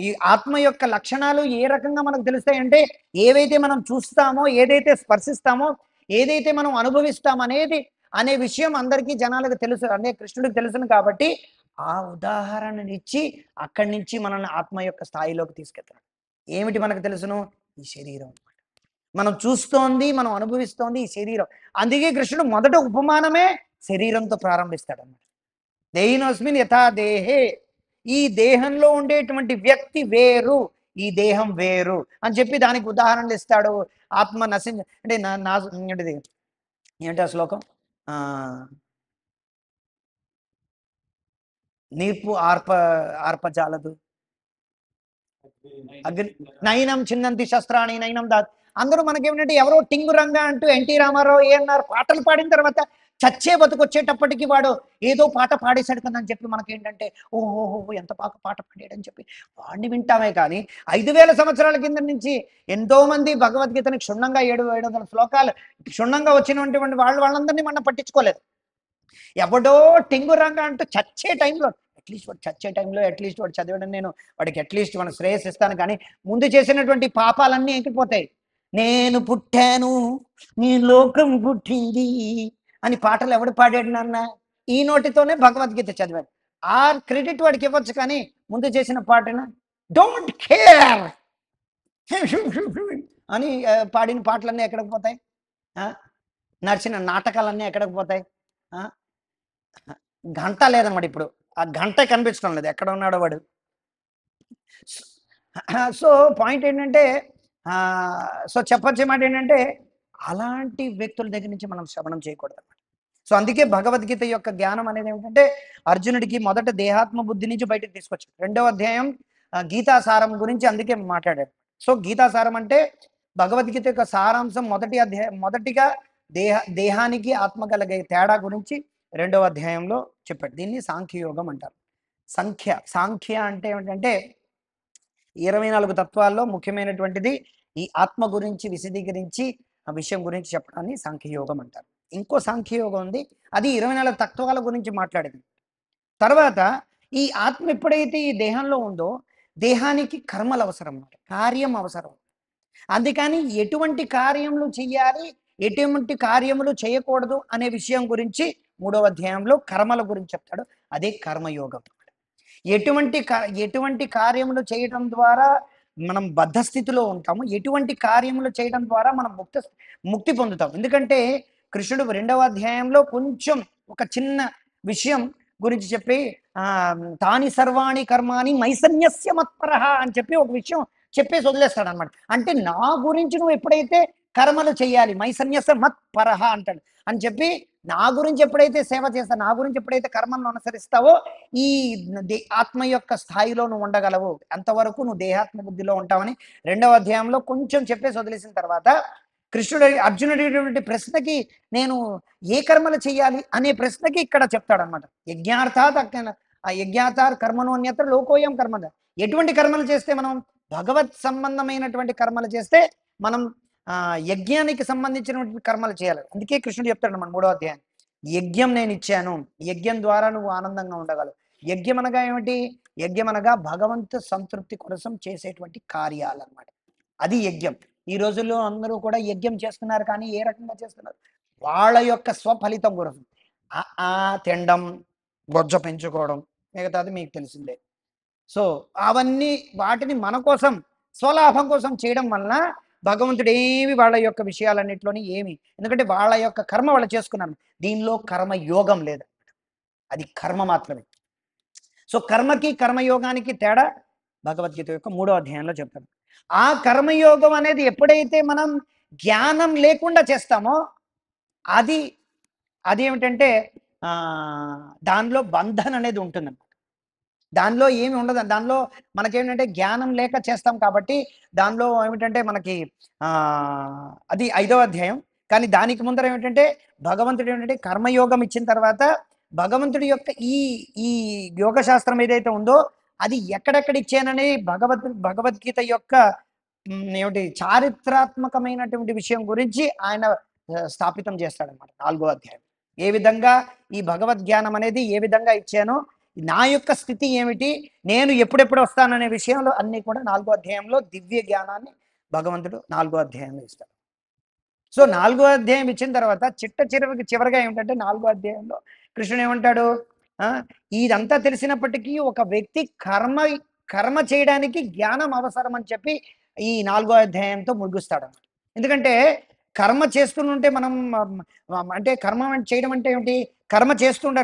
ఈ ఆత్మ యొక్క లక్షణాలు ఏ రకంగా మనకు తెలుస్తాయంటే ఏవైతే మనం చూస్తామో, ఏదైతే స్పర్శిస్తామో, ఏదైతే మనం అనుభవిస్తాం అనే విషయం అందరికీ జనాలకు తెలుసు, అంటే కృష్ణుడికి తెలుసును కాబట్టి ఆ ఉదాహరణనిచ్చి అక్కడి నుంచి మనల్ని ఆత్మ యొక్క స్థాయిలోకి తీసుకెళ్తాడు. ఏమిటి మనకు తెలుసును? ఈ శరీరం. మనం చూస్తోంది, మనం అనుభవిస్తోంది ఈ శరీరం. అందుకే కృష్ణుడు మొదట ఉపమానమే శరీరంతో ప్రారంభిస్తాడు అన్నమాట. దేహినోస్మిన్ యథా దేహే, ఈ దేహంలో ఉండేటువంటి వ్యక్తి వేరు, ఈ దేహం వేరు అని చెప్పి దానికి ఉదాహరణలు ఇస్తాడు. ఆత్మ నశించ అంటే ఏంటిది ఏంటి ఆ శ్లోకం? నీర్పు ఆర్పజాలదు అగ్ని నయనం చిన్నంతి శస్త్రాణి నయనం దాత్. అందరూ మనకేమిటంటే ఎవరో టింగు రంగా అంటూ ఎన్టీ రామారావు ఏఎన్ఆర్ పాటలు పాడిన తర్వాత చచ్చే బతుకొచ్చేటప్పటికి వాడు ఏదో పాట పాడేశాడు కదా అని చెప్పి మనకేంటంటే ఓహోహో ఎంత బాగా పాట పాడాడని చెప్పి వాడిని వింటామే. కానీ 5000 సంవత్సరాల కింద నుంచి ఎంతో మంది భగవద్గీతని క్షుణ్ణంగా 700 శ్లోకాలు క్షుణ్ణంగా వచ్చినటువంటి వాళ్ళందరినీ మనం పట్టించుకోలేదు. ఎవడో టింగు రంగా అంటూ చచ్చే టైంలో అట్లీస్ట్ వాడు చచ్చే టైంలో అట్లీస్ట్ వాడు చదివడం నేను వాడికి అట్లీస్ట్ మన శ్రేయస్సిస్తాను. కానీ ముందు చేసినటువంటి పాపాలన్నీ ఎక్కిపోతాయి. నేను పుట్టాను నీ లోకం పుట్టింది అని పాటలు ఎవడు పాడాడు నాన్న? ఈ నోటితోనే భగవద్గీత చదివాడు. ఆ క్రెడిట్ వాడికి ఇవ్వచ్చు. కానీ ముందు చేసిన పాటన డోంట్ కేర్ అని పాడిన పాటలన్నీ ఎక్కడికి పోతాయి? నడిచిన నాటకాలన్నీ ఎక్కడికి పోతాయి? గంట లేదన్నమాట. ఇప్పుడు ఆ గంట కనిపించడం లేదు, ఎక్కడ ఉన్నాడో వాడు. సో పాయింట్ ఏంటంటే సో చెప్పొచ్చే మాట ఏంటంటే అలాంటి వ్యక్తుల దగ్గర నుంచి మనం శ్రవణం చేయకూడదు అన్నమాట. సో అందుకే భగవద్గీత యొక్క జ్ఞానం అనేది ఏమిటంటే అర్జునుడికి మొదట దేహాత్మ బుద్ధి నుంచి బయటకు తీసుకొచ్చాడు. రెండవ అధ్యాయం గీతాసారం గురించి అందుకే మాట్లాడాడు. సో గీతాసారం అంటే భగవద్గీత యొక్క సారాంశం. మొదటిగా దేహానికి ఆత్మ కలిగే తేడా గురించి రెండవ అధ్యాయంలో చెప్పాడు. దీన్ని సాంఖ్యయోగం అంటారు. సాంఖ్య అంటే ఏమిటంటే 24 తత్వాల్లో ముఖ్యమైనటువంటిది ఈ ఆత్మ గురించి విశదీకరించి ఆ విషయం గురించి చెప్పడాన్ని సాంఖ్యయోగం అంటారు. ఇంకో సాంఖ్యయోగం ఉంది, అది 24 తత్వాల గురించి మాట్లాడింది. తర్వాత ఈ ఆత్మ ఎప్పుడైతే ఈ దేహంలో ఉందో దేహానికి కర్మలు అవసరం, కార్యం అవసరం. అందుకని ఎటువంటి కార్యములు చెయ్యాలి, ఎటువంటి కార్యములు చేయకూడదు అనే విషయం గురించి 3వ అధ్యాయంలో కర్మల గురించి చెప్తాడు. అదే కర్మయోగం. ఎటువంటి కార్యములు చేయడం ద్వారా మనం బద్ధస్థితిలో ఉంటాము, ఎటువంటి కార్యములు చేయడం ద్వారా మనం ముక్తి పొందుతాం. ఎందుకంటే కృష్ణుడు 2వ అధ్యాయంలో కొంచెం ఒక చిన్న విషయం గురించి చెప్పి తాని సర్వాణి కర్మాని మైసన్యస్య మత్పరః అని చెప్పి ఒక విషయం చెప్పేసి వదిలేస్తాడు అనమాట. అంటే నా గురించి నువ్వు ఎప్పుడైతే కర్మలు చేయాలి, మైసన్యస్య మత్పరః అంటాడు అని చెప్పి నా గురించి ఎప్పుడైతే సేవ చేస్తావు, నా గురించి ఎప్పుడైతే కర్మలను అనుసరిస్తావో ఈ ఆత్మ యొక్క స్థాయిలో నువ్వు ఉండగలవు, అంతవరకు నువ్వు దేహాత్మ బుద్ధిలో ఉంటావని 2వ అధ్యాయంలో కొంచెం చెప్పేసి వదిలేసిన తర్వాత కృష్ణుడు అర్జునుడి ప్రశ్నకి నేను ఏ కర్మలు చేయాలి అనే ప్రశ్నకి ఇక్కడ చెప్తాడనమాట. యజ్ఞాతార్ కర్మణోన్యత్ర లోకోయం కర్మ. ఎటువంటి కర్మలు చేస్తే మనం భగవత్ సంబంధమైనటువంటి కర్మలు చేస్తే మనం యజ్ఞానికి సంబంధించినటువంటి కర్మలు చేయాలి. అందుకే కృష్ణుడు చెప్తాడు మన 3వ అధ్యాయం, యజ్ఞం నేను ఇచ్చాను, యజ్ఞం ద్వారా నువ్వు ఆనందంగా ఉండగలవు. యజ్ఞం అనగా ఏమిటి? యజ్ఞం అనగా భగవంతు సంతృప్తి కోసం చేసేటువంటి కార్యాలు అన్నమాట. అది యజ్ఞం. ఈ రోజుల్లో అందరూ కూడా యజ్ఞం చేస్తున్నారు కానీ ఏ రకంగా చేస్తున్నారు? వాళ్ళ యొక్క స్వఫలితం కోసం. తినడం, బొజ్జ పెంచుకోవడం, మిగతాది మీకు తెలిసిందే. సో, అవన్నీ వాటిని మన కోసం, స్వలాభం కోసం చేయడం వలన భగవంతుడు ఏమి వాళ్ళ యొక్క విషయాలన్నిటిలోని ఏమి ఎందుకంటే వాళ్ళ యొక్క కర్మ వాళ్ళు చేసుకున్నారు. దీనిలో కర్మ యోగం లేదు. అది కర్మ మాత్రమే. సో, కర్మకి, కర్మయోగానికి తేడా భగవద్గీత యొక్క 3వ అధ్యాయంలో చెప్తాడు. ఆ కర్మయోగం అనేది ఎప్పుడైతే మనం జ్ఞానం లేకుండా చేస్తామో అది అదేమిటంటే దానిలో బంధన అనేది ఉంటుందన్నమాట. దానిలో ఏమి ఉండదు. దానిలో మనకేంటంటే జ్ఞానం లేక చేస్తాం కాబట్టి దానిలో ఏమిటంటే మనకి అది 5వ అధ్యాయం. కానీ దానికి ముందర ఏమిటంటే భగవంతుడు ఏమిటంటే కర్మయోగం ఇచ్చిన తర్వాత భగవంతుడి యొక్క ఈ ఈ యోగ శాస్త్రం ఏదైతే ఉందో అది ఎక్కడెక్కడ ఇచ్చానని భగవద్గీత యొక్క ఏమిటి చారిత్రాత్మకమైనటువంటి విషయం గురించి ఆయన స్థాపితం చేస్తాడనమాట 4వ అధ్యాయం. ఏ విధంగా ఈ భగవద్జ్ఞానం అనేది ఏ విధంగా ఇచ్చానో నా యొక్క స్థితి ఏమిటి, నేను ఎప్పుడెప్పుడు వస్తాననే విషయంలో అన్నీ కూడా 4వ అధ్యాయంలో దివ్య జ్ఞానాన్ని భగవంతుడు 4వ అధ్యాయంలో ఇస్తాడు. సో 4వ అధ్యాయం ఇచ్చిన తర్వాత చివరిగా ఏమిటంటే 4వ అధ్యాయంలో కృష్ణుడు ఏమంటాడు, ఇదంతా తెలిసినప్పటికీ ఒక వ్యక్తి కర్మ చేయడానికి జ్ఞానం అవసరం అని చెప్పి ఈ 4వ అధ్యాయంతో ముగిస్తాడు. ఎందుకంటే కర్మ చేస్తుంటే మనం అంటే కర్మ చేయడం అంటే ఏమిటి? కర్మ చేస్తుండే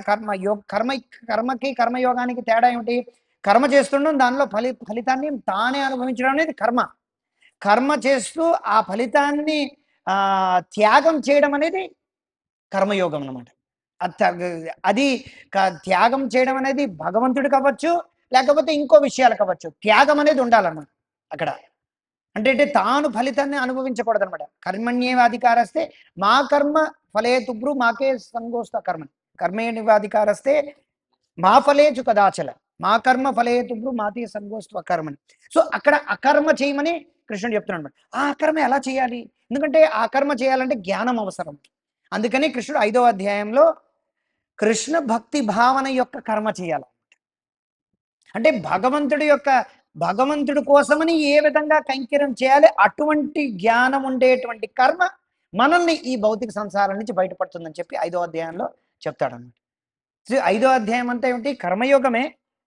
కర్మకి కర్మయోగానికి తేడా ఏమిటి? కర్మ చేస్తుండడం దానిలో ఫలితాన్ని తానే అనుభవించడం అనేది కర్మ. కర్మ చేస్తూ ఆ ఫలితాన్ని త్యాగం చేయడం అనేది కర్మయోగం అన్నమాట. అది త్యాగం చేయడం అనేది భగవంతుడు కావచ్చు, లేకపోతే ఇంకో విషయాలు కావచ్చు. త్యాగం అనేది ఉండాలన్నమాట అక్కడ. అంటే తాను ఫలితాన్ని అనుభవించకూడదనమాట. కర్మణ్యేవాధికారస్తే మా కర్మ ఫలేతుభ్రు మాకే సంగోస్త కర్మ కర్మేణివాధికారస్తే మా ఫలేచు కదాచల మా కర్మ ఫలేతుభ్రు మాతే సంగోస్త్వ కర్మని. సో అక్కడ అకర్మ చేయమని కృష్ణుడు చెప్తున్నాడు. ఆ కర్మ ఎలా చేయాలి? ఎందుకంటే ఆ కర్మ చేయాలంటే జ్ఞానం అవసరం. అందుకని కృష్ణుడు 5వ అధ్యాయంలో కృష్ణ భక్తి భావన యొక్క కర్మ చేయాలి. అంటే భగవంతుడి కోసమని ఏ విధంగా కైంకర్యం చేయాలి, అటువంటి జ్ఞానం ఉండేటువంటి కర్మ మనల్ని ఈ భౌతిక సంసారం నుంచి బయటపడుతుందని చెప్పి 5వ అధ్యాయంలో చెప్తాడన్నమాట. 5వ అధ్యాయం అంతా ఏమిటి? కర్మయోగమే.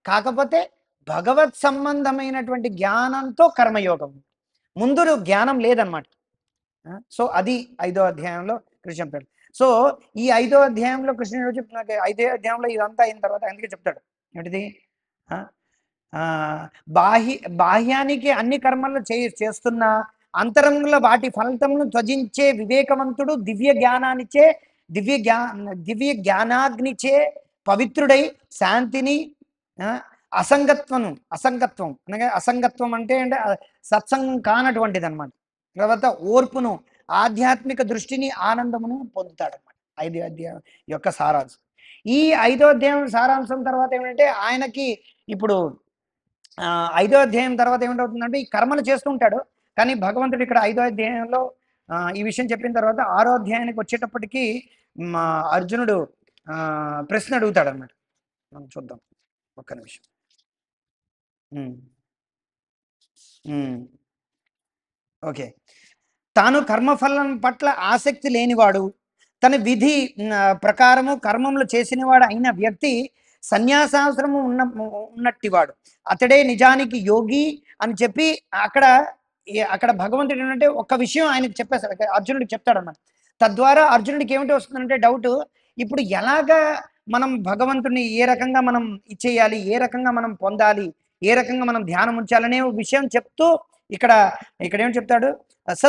కాకపోతే భగవత్ సంబంధమైనటువంటి జ్ఞానంతో కర్మయోగం. ముందు జ్ఞానం లేదన్నమాట. సో అది 5వ అధ్యాయంలో కృష్ణ చెప్తాడు. సో ఈ 5వ అధ్యాయంలో కృష్ణుడు చెప్తున్నాడు. 5వ అధ్యాయంలో ఇదంతా అయిన తర్వాత అందుకే చెప్తాడు ఏంటిది, బాహ్యానికి అన్ని కర్మలు చేస్తున్న అంతరంగంలో వాటి ఫలితమును త్వజించే వివేకవంతుడు దివ్య జ్ఞానాగ్నిచే పవిత్రుడై శాంతిని అసంగత్వం అనగా అసంగత్వం అంటే సత్సంగం కానటువంటిది అనమాట. తర్వాత ఓర్పును, ఆధ్యాత్మిక దృష్టిని, ఆనందమును పొందుతాడనమాట. 5వ అధ్యాయం యొక్క సారాంశం. ఈ 5వ అధ్యాయం సారాంశం తర్వాత ఏమిటంటే ఆయనకి ఇప్పుడు 5వ అధ్యాయం తర్వాత ఏమిటవుతుందంటే ఈ కర్మలు చేస్తుంటాడు. కానీ భగవంతుడు ఇక్కడ 5వ అధ్యాయంలో ఈ విషయం చెప్పిన తర్వాత 6వ అధ్యాయానికి వచ్చేటప్పటికి అర్జునుడు ప్రశ్న అడుగుతాడు అన్నమాట. మనం చూద్దాం ఒక్క నిమిషం. ఓకే. తాను కర్మఫలం పట్ల ఆసక్తి లేనివాడు, తన విధి ప్రకారము కర్మములు చేసినవాడు అయిన వ్యక్తి సన్యాసాశ్రమం ఉన్నట్టివాడు, అతడే నిజానికి యోగి అని చెప్పి అక్కడ భగవంతుడు ఏంటంటే ఒక విషయం ఆయనకి చెప్పేస్తాడు, అర్జునుడికి చెప్తాడన్నమాట. తద్వారా అర్జునుడికి ఏమిటి వస్తుందంటే డౌట్, ఇప్పుడు ఎలాగా మనం భగవంతుడిని ఏ రకంగా మనం ఇచ్చేయాలి, ఏ రకంగా మనం పొందాలి, ఏ రకంగా మనం ధ్యానం ఉంచాలనే విషయం చెప్తూ ఇక్కడ ఏం చెప్తాడు,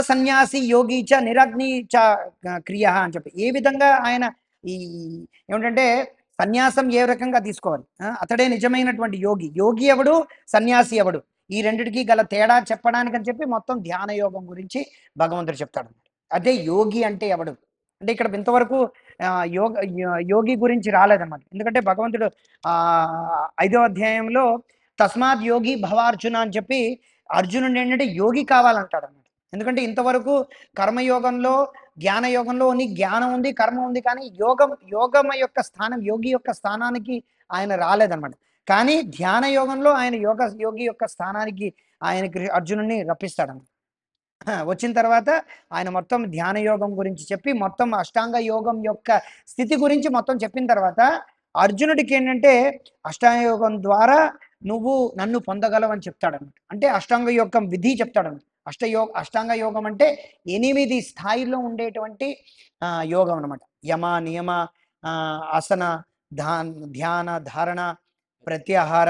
సన్యాసి యోగి చ నిరగ్ని చ క్రియ అని చెప్పి ఏ విధంగా ఆయన ఈ ఏమిటంటే సన్యాసం ఏ రకంగా తీసుకోవాలి, అతడే నిజమైనటువంటి యోగి ఎవడు, సన్యాసి ఎవడు, ఈ రెండిటికి గల తేడా చెప్పడానికి అని చెప్పి మొత్తం ధ్యాన యోగం గురించి భగవంతుడు చెప్తాడు. అదే యోగి అంటే ఎవడు అంటే ఇక్కడ ఇంతవరకు యోగి గురించి రాలేదన్నమాట. ఎందుకంటే భగవంతుడు 5వ అధ్యాయంలో తస్మాత్ యోగి భవార్జున అని చెప్పి అర్జునుడు ఏంటంటే యోగి కావాలంటాడు అన్నమాట. ఎందుకంటే ఇంతవరకు కర్మయోగంలో జ్ఞానయోగంలో జ్ఞానం ఉంది, కర్మ ఉంది, కానీ యొక్క స్థానం యోగి యొక్క స్థానానికి ఆయన రాలేదన్నమాట. కానీ ధ్యాన యోగంలో ఆయన యోగి యొక్క స్థానానికి ఆయనకి అర్జునుడిని రప్పిస్తాడన్నమాట. వచ్చిన తర్వాత ఆయన మొత్తం ధ్యాన యోగం గురించి చెప్పి మొత్తం అష్టాంగ యోగం యొక్క స్థితి గురించి మొత్తం చెప్పిన తర్వాత అర్జునుడికి ఏంటంటే అష్టాంగ యోగం ద్వారా నువ్వు నన్ను పొందగలవని చెప్తాడనమాట. అంటే అష్టాంగ యోగం విధి చెప్తాడనమాట. అష్టాంగ యోగం అంటే 8 స్థాయిలో ఉండేటువంటి యోగం అనమాట. యమ నియమ ఆసన ధ్యాన ధారణ ప్రత్యాహార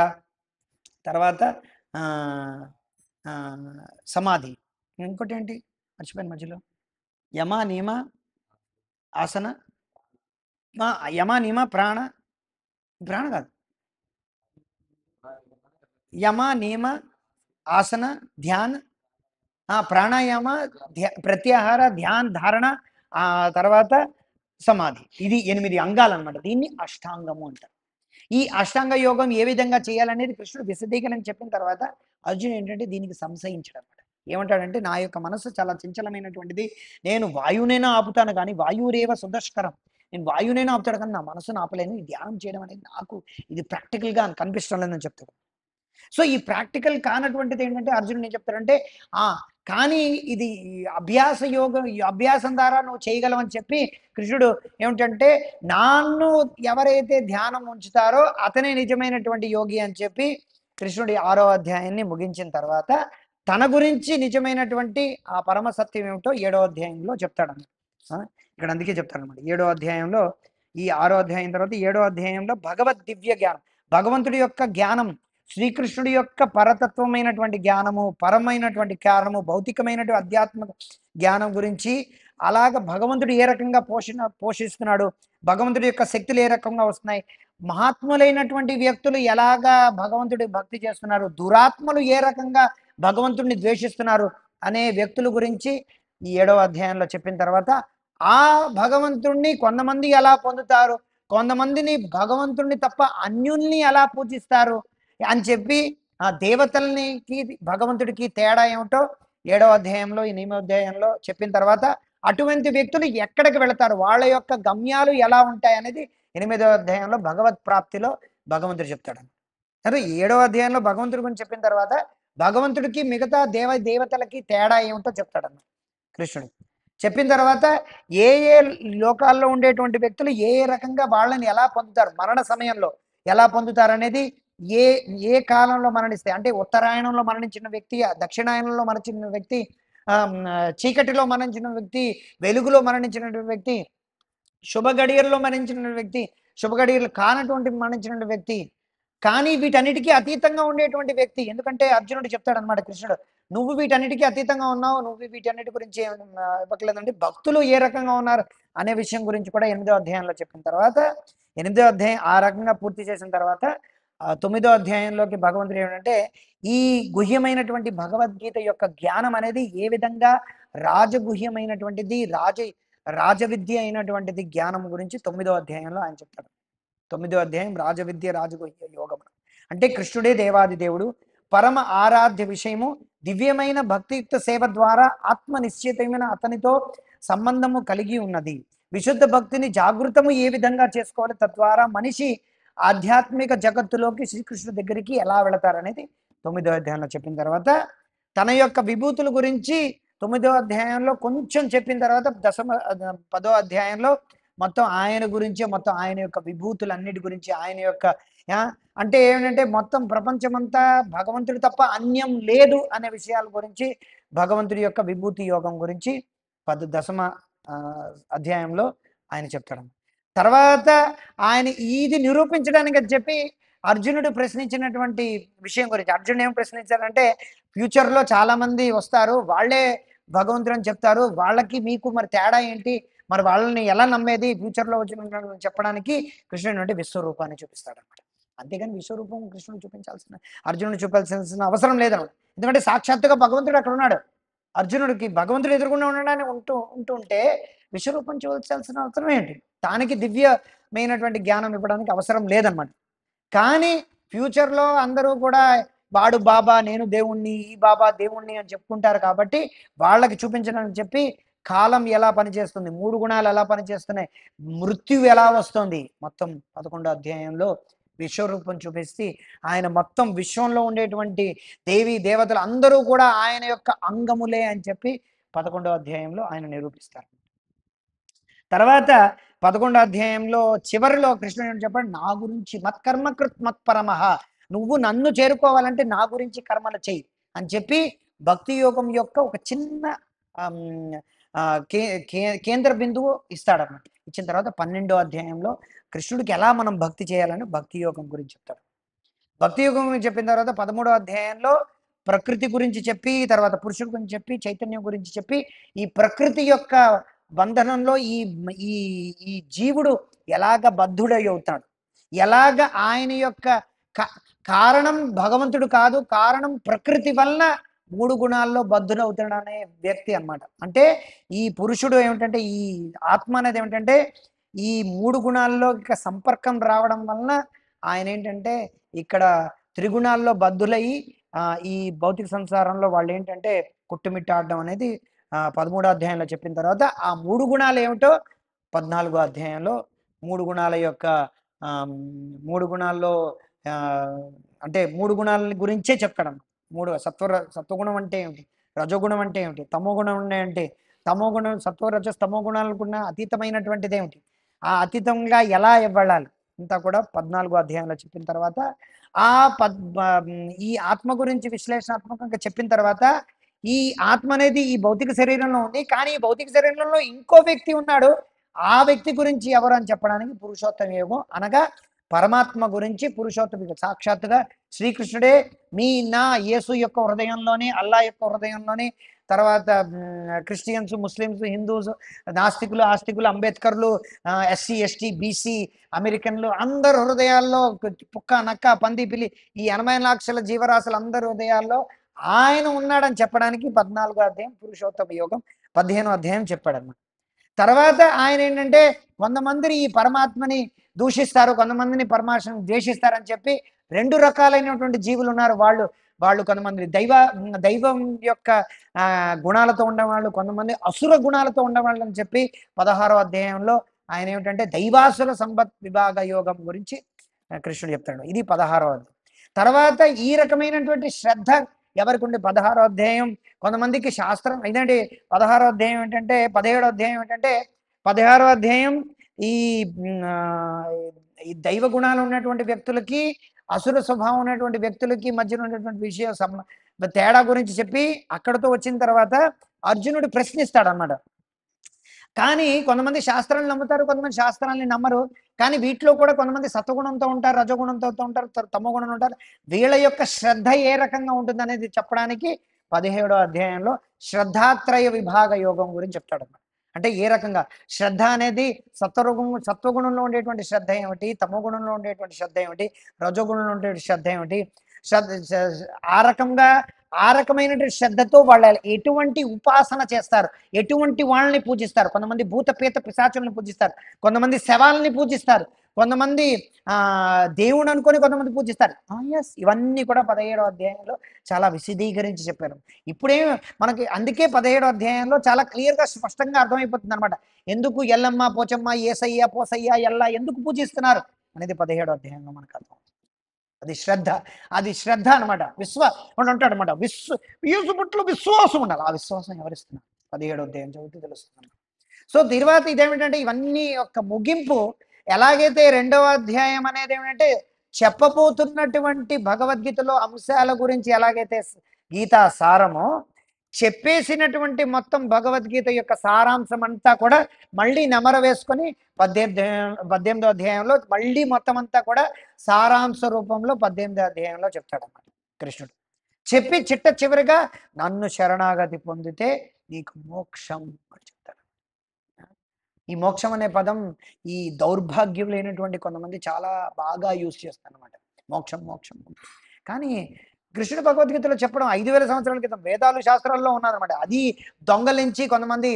తర్వాత సమాధి, ఇంకోటి ఏంటి మర్చిపోయాను మధ్యలో, యమ నియమ ఆసన యమ నియమ ప్రాణ ప్రాణ కాదు, యమ నియమ ఆసన ధ్యాన్ ప్రాణాయామ ప్రత్యాహార ధ్యాన్ ధారణ తర్వాత సమాధి. ఇది 8 అంగాలు అనమాట. దీన్ని అష్టాంగము అంటారు. ఈ అష్టాంగ యోగం ఏ విధంగా చేయాలనేది కృష్ణుడు విశదీకరణ చెప్పిన తర్వాత అర్జునుడు ఏంటంటే దీనికి సంశయించడం అనమాట. ఏమంటాడంటే నా యొక్క మనసు చాలా చంచలమైనటువంటిది, నేను వాయువునైనా ఆపుతాను కానీ వాయువురేవ సుదష్కరం, నేను వాయువునైనా ఆపుతాడు కానీ నా మనసును ఆపలేను, ఈ ధ్యానం చేయడం అనేది నాకు ఇది ప్రాక్టికల్గా కనిపిస్తడం లేదని చెప్తాడు. సో ఈ ప్రాక్టికల్ కానటువంటిది ఏంటంటే అర్జునుడు ఏం చెప్తాడంటే కానీ ఇది అభ్యాస యోగం, ఈ అభ్యాసం ద్వారా నువ్వు చేయగలవని చెప్పి కృష్ణుడు ఏమిటంటే నన్ను ఎవరైతే ధ్యానం ఉంచుతారో అతనే నిజమైనటువంటి యోగి అని చెప్పి కృష్ణుడి 6వ అధ్యాయాన్ని ముగించిన తర్వాత తన గురించి నిజమైనటువంటి ఆ పరమ సత్యం ఏమిటో 7వ అధ్యాయంలో చెప్తాడన్నమాట. ఇక్కడ అందుకే చెప్తాడన్నమాట 7వ అధ్యాయంలో, ఈ 6వ అధ్యాయం తర్వాత 7వ అధ్యాయంలో భగవద్ దివ్య జ్ఞానం, భగవంతుడి యొక్క జ్ఞానం, శ్రీకృష్ణుడి యొక్క పరతత్వమైనటువంటి జ్ఞానము, పరమైనటువంటి కారణము, భౌతికమైనటువంటి ఆధ్యాత్మిక జ్ఞానం గురించి, అలాగ భగవంతుడు ఏ రకంగా పోషిస్తున్నాడు, భగవంతుడి యొక్క శక్తులు ఏ రకంగా వస్తున్నాయి, మహాత్ములైనటువంటి వ్యక్తులు ఎలాగా భగవంతుడి భక్తి చేస్తున్నారు, దురాత్మలు ఏ రకంగా భగవంతుడిని ద్వేషిస్తున్నారు అనే వ్యక్తుల గురించి ఈ 7వ అధ్యాయంలో చెప్పిన తర్వాత ఆ భగవంతుణ్ణి కొంతమంది ఎలా పొందుతారు, కొంతమందిని భగవంతుణ్ణి తప్ప అన్యుల్ని ఎలా పూజిస్తారు అని చెప్పి ఆ దేవతలకి భగవంతుడికి తేడా ఏమిటో 7వ అధ్యాయంలో, ఈ 8వ అధ్యాయంలో చెప్పిన తర్వాత అటువంటి వ్యక్తులు ఎక్కడికి వెళతారు, వాళ్ళ యొక్క గమ్యాలు ఎలా ఉంటాయి అనేది 8వ అధ్యాయంలో భగవత్ ప్రాప్తిలో భగవంతుడు చెప్తాడు. సరే 7వ అధ్యాయంలో భగవంతుడి గురించి చెప్పిన తర్వాత భగవంతుడికి మిగతా దేవతలకి తేడా ఏమిటో చెప్తాడన్న కృష్ణుడు. చెప్పిన తర్వాత ఏ ఏ లోకాల్లో ఉండేటువంటి వ్యక్తులు ఏ ఏ రకంగా వాళ్ళని ఎలా పొందుతారు, మరణ సమయంలో ఎలా పొందుతారు అనేది, ఏ ఏ కాలంలో మరణిస్తే, అంటే ఉత్తరాయణంలో మరణించిన వ్యక్తి, దక్షిణాయనంలో మరణించిన వ్యక్తి, చీకటిలో మరణించిన వ్యక్తి, వెలుగులో మరణించిన వ్యక్తి, శుభ గడియల్లో మరణించిన వ్యక్తి, శుభ గడియలు కానటువంటి మరణించిన వ్యక్తి, కానీ వీటన్నిటికీ అతీతంగా ఉండేటువంటి వ్యక్తి. ఎందుకంటే అర్జునుడు చెప్తాడు అనమాట కృష్ణుడు, నువ్వు వీటన్నిటికీ అతీతంగా ఉన్నావు, నువ్వు వీటన్నిటి గురించి ఇవ్వట్లేదంటే భక్తులు ఏ రకంగా ఉన్నారు అనే విషయం గురించి కూడా 8వ అధ్యాయంలో చెప్పిన తర్వాత 8వ అధ్యాయం ఆ రకంగా పూర్తి చేసిన తర్వాత 9వ అధ్యాయంలోకి భగవంతుడు ఏమిటంటే ఈ గుహ్యమైనటువంటి భగవద్గీత యొక్క జ్ఞానం అనేది ఏ విధంగా రాజగుహ్యమైనటువంటిది, రాజవిద్య అయినటువంటిది జ్ఞానం గురించి 9వ అధ్యాయంలో ఆయన చెప్తాడు. 9వ అధ్యాయం రాజవిద్య రాజగుహ్య యోగం. అంటే కృష్ణుడే దేవాది దేవుడు, పరమ ఆరాధ్య విషయము, దివ్యమైన భక్తియుక్త సేవ ద్వారా ఆత్మ నిశ్చితమైన అతనితో సంబంధము కలిగి ఉన్నది. విశుద్ధ భక్తిని జాగృతము ఏ విధంగా చేసుకోవాలి, తద్వారా మనిషి ఆధ్యాత్మిక జగత్తులోకి శ్రీకృష్ణుడి దగ్గరికి ఎలా వెళతారనేది 9వ అధ్యాయంలో చెప్పిన తర్వాత తన యొక్క విభూతుల గురించి 9వ అధ్యాయంలో కొంచెం చెప్పిన తర్వాత 10వ అధ్యాయంలో మొత్తం ఆయన గురించి, మొత్తం ఆయన యొక్క విభూతులన్నిటి గురించి, ఆయన యొక్క అంటే ఏమిటంటే మొత్తం ప్రపంచమంతా భగవంతుడు తప్ప అన్యం లేదు అనే విషయాల గురించి, భగవంతుడి యొక్క విభూతి యోగం గురించి 10వ అధ్యాయంలో ఆయన చెప్తాడు. తర్వాత ఆయన ఇది నిరూపించడానికి అని చెప్పి అర్జునుడు ప్రశ్నించినటువంటి విషయం గురించి, అర్జునుడు ఏం ప్రశ్నించారంటే ఫ్యూచర్లో చాలా మంది వస్తారు, వాళ్ళే భగవంతుడు అని చెప్తారు, వాళ్ళకి మీకు మరి తేడా ఏంటి, మరి వాళ్ళని ఎలా నమ్మేది, ఫ్యూచర్లో వచ్చిన చెప్పడానికి కృష్ణుడు అంటే విశ్వరూపాన్ని చూపిస్తాడు అనమాట. అంతేగాని విశ్వరూపం కృష్ణుడు అర్జునుడు చూపాల్సిన అవసరం లేదన్నమాట. ఎందుకంటే సాక్షాత్తుగా భగవంతుడు అక్కడ ఉన్నాడు. అర్జునుడికి భగవంతుడు ఎదురుకుండా ఉండడానికి ఉంటుంటే విశ్వరూపం చూపించాల్సిన అవసరం ఏంటి, దానికి దివ్యమైనటువంటి జ్ఞానం ఇవ్వడానికి అవసరం లేదన్నమాట. కానీ ఫ్యూచర్లో అందరూ కూడా వాడు బాబా, నేను దేవుణ్ణి, ఈ బాబా దేవుణ్ణి అని చెప్పుకుంటారు కాబట్టి వాళ్ళకి చూపించడానికి చెప్పి కాలం ఎలా పనిచేస్తుంది, 3 గుణాలు ఎలా పనిచేస్తున్నాయి, మృత్యువు ఎలా వస్తుంది, మొత్తం 11వ అధ్యాయంలో విశ్వరూపం చూపిస్తే ఆయన మొత్తం విశ్వంలో ఉండేటువంటి దేవీ దేవతలు అందరూ కూడా ఆయన యొక్క అంగములే అని చెప్పి 11వ అధ్యాయంలో ఆయన నిరూపిస్తారు. తర్వాత 11వ అధ్యాయంలో చివరిలో కృష్ణుడు చెప్పండి, నా గురించి మత్కర్మ కృత్ మత్పరమః, నువ్వు నన్ను చేరుకోవాలంటే నా గురించి కర్మలు చెయ్యి అని చెప్పి భక్తి యోగం యొక్క ఒక చిన్న ఆమ్, ఆ, కేంద్ర బిందువు ఇస్తాడన్నమాట. ఇచ్చిన తర్వాత 12వ అధ్యాయంలో కృష్ణుడికి ఎలా మనం భక్తి చేయాలని భక్తి యోగం గురించి చెప్తాడు. భక్తి యోగం గురించి చెప్పిన తర్వాత 13వ అధ్యాయంలో ప్రకృతి గురించి చెప్పి, తర్వాత పురుషుడి గురించి చెప్పి, చైతన్యం గురించి చెప్పి, ఈ ప్రకృతి యొక్క బంధనంలో ఈ ఈ ఈ జీవుడు ఎలాగ బద్ధుడై అవుతాడు, ఎలాగ ఆయన యొక్క కారణం భగవంతుడు కాదు, కారణం ప్రకృతి వలన 3 గుణాల్లో బద్ధుడవుతాడు అనే వ్యక్తి అన్నమాట. అంటే ఈ పురుషుడు ఏమిటంటే, ఈ ఆత్మ అనేది ఏమిటంటే ఈ 3 గుణాల్లో ఇక సంపర్కం రావడం వలన ఆయన ఏంటంటే ఇక్కడ త్రిగుణాల్లో బద్ధులయ్యి ఈ భౌతిక సంసారంలో వాళ్ళు ఏంటంటే కొట్టుమిట్టాడడం అనేది 13వ అధ్యాయంలో చెప్పిన తర్వాత ఆ 3 గుణాలు ఏమిటో 14వ అధ్యాయంలో 3 గుణాల యొక్క 3 గుణాల్లో అంటే 3 గుణాల గురించే చెప్తాడు. సత్వగుణం అంటే ఏమిటి, రజోగుణం అంటే ఏమిటి, తమో గుణం అంటే తమో గుణం, సత్వ రజస్ తమో గుణాలకున్న అతీతమైనటువంటిది ఏమిటి, ఆ అతీతంగా ఎలా ఇవ్వాలి అంతా కూడా 14వ అధ్యాయంలో చెప్పిన తర్వాత ఆ ఈ ఆత్మ గురించి విశ్లేషణాత్మకంగా చెప్పిన తర్వాత ఈ ఆత్మ అనేది ఈ భౌతిక శరీరంలో ఉంది, కానీ ఈ భౌతిక శరీరంలో ఇంకో వ్యక్తి ఉన్నాడు, ఆ వ్యక్తి గురించి ఎవరు అని చెప్పడానికి పురుషోత్తమ యోగం అనగా పరమాత్మ గురించి పురుషోత్తమ సాక్షాత్తుగా శ్రీకృష్ణుడే నా యేసు యొక్క హృదయంలోనే, అల్లా యొక్క హృదయంలోనే, తర్వాత క్రిస్టియన్స్, ముస్లిమ్స్, హిందూస్, నాస్తికులు, ఆస్తికులు, అంబేద్కర్లు, ఎస్సీ, ఎస్టీ, బీసీ, అమెరికన్లు అందరు హృదయాల్లో, పుక్క నక్క పంది పిల్లి ఈ 80 లక్షల జీవరాశులు అందరి హృదయాల్లో ఆయన ఉన్నాడని చెప్పడానికి 14వ అధ్యాయం పురుషోత్తమ యోగం 15వ అధ్యాయం చెప్పాడన్నమాట. తర్వాత ఆయన ఏంటంటే కొంతమంది ఈ పరమాత్మని దూషిస్తారు, కొంతమందిని పరమాత్మని ద్వేషిస్తారని చెప్పి 2 రకాలైనటువంటి జీవులు ఉన్నారు. వాళ్ళు కొంతమంది దైవం యొక్క గుణాలతో ఉండేవాళ్ళు, కొంతమంది అసుర గుణాలతో ఉండేవాళ్ళు అని చెప్పి 16వ అధ్యాయంలో ఆయన ఏమిటంటే దైవాసుర సంపత్ విభాగ యోగం గురించి కృష్ణుడు చెప్తాడు. ఇది 16వ అధ్యాయం. తర్వాత ఈ రకమైనటువంటి శ్రద్ధ ఎవరికి ఉండే 16వ అధ్యాయం కొంతమందికి శాస్త్రం ఇదండి. 16వ అధ్యాయం ఏంటంటే 17వ అధ్యాయం ఏంటంటే 16వ అధ్యాయం ఈ దైవ గుణాలు ఉన్నటువంటి వ్యక్తులకి, అసుర స్వభావం ఉన్నటువంటి వ్యక్తులకి మధ్యన ఉన్నటువంటి విషయ తేడా గురించి చెప్పి అక్కడితో వచ్చిన తర్వాత అర్జునుడు ప్రశ్నిస్తాడు అన్నమాట. కానీ కొంతమంది శాస్త్రాలను నమ్ముతారు, కొంతమంది శాస్త్రాలని నమ్మరు. కానీ వీటిలో కూడా కొంతమంది సత్వగుణంతో ఉంటారు, రజగుణంతో ఉంటారు, తమోగుణంతో ఉంటారు. వీళ్ళ యొక్క శ్రద్ధ ఏ రకంగా ఉంటుంది అనేది చెప్పడానికి 17వ అధ్యాయంలో శ్రద్ధాత్రయ విభాగ యోగం గురించి చెప్తాడు అన్నమాట. అంటే ఏ రకంగా శ్రద్ధ అనేది సత్వగుణంలో ఉండేటువంటి శ్రద్ధ ఏమిటి, తమోగుణంలో ఉండేటువంటి శ్రద్ధ ఏమిటి, రజోగుణంలో ఉండేటువంటి శ్రద్ధ ఏమిటి, ఆ రకమైనటువంటి శ్రద్ధతో వాళ్ళు ఎటువంటి ఉపాసన చేస్తారు, ఎటువంటి వాళ్ళని పూజిస్తారు. కొంతమంది భూత ప్రేత పిశాచులను పూజిస్తారు, కొంతమంది శవాలని పూజిస్తారు, కొంతమంది దేవుడు అనుకొని కొంతమంది పూజిస్తారు. ఎస్, ఇవన్నీ కూడా 17వ అధ్యాయంలో చాలా విశదీకరించి చెప్పారు. ఇప్పుడే మనకి అందుకే 17వ అధ్యాయంలో చాలా క్లియర్గా స్పష్టంగా అర్థమైపోతుంది అనమాట. ఎందుకు ఎల్లమ్మ, పోచమ్మ, ఏసయ్య, పోసయ్య, ఎల్ల ఎందుకు పూజిస్తున్నారు అనేది 17వ అధ్యాయంలో మనకు అర్థం. అది శ్రద్ధ అనమాట. వాడు అంటాడు అనమాట, యేసు పట్ల విశ్వాసం ఉండాలి. ఆ విశ్వాసం ఎవరిస్తున్నారు 17వ అధ్యాయం చదివితే తెలుస్తుంది. సో తర్వాత ఇదేమిటంటే ఇవన్నీ యొక్క ముగింపు ఎలాగైతే 2వ అధ్యాయం అనేది ఏమిటంటే చెప్పబోతున్నటువంటి భగవద్గీతలో అంశాల గురించి ఎలాగైతే గీతా సారమో చెప్పేసినటువంటి మొత్తం భగవద్గీత యొక్క సారాంశం అంతా కూడా మళ్ళీ నెమర వేసుకొని 18వ అధ్యాయంలో మళ్ళీ మొత్తం అంతా కూడా సారాంశ రూపంలో 18వ అధ్యాయంలో చెప్తాడన్నమాట కృష్ణుడు. చెప్పి చివరిగా నన్ను శరణాగతి పొందితే నీకు మోక్షం అని చెప్తాడు. ఈ మోక్షం అనే పదం ఈ దౌర్భాగ్యం లేనటువంటి కొంతమంది చాలా బాగా యూజ్ చేస్తారన్నమాట. మోక్షం మోక్షం. కానీ కృష్ణుడు భగవద్గీతలో చెప్పడం 5000 సంవత్సరాల క్రితం వేదాలు శాస్త్రాల్లో ఉన్నదన్నమాట. అది దొంగలించి కొంతమంది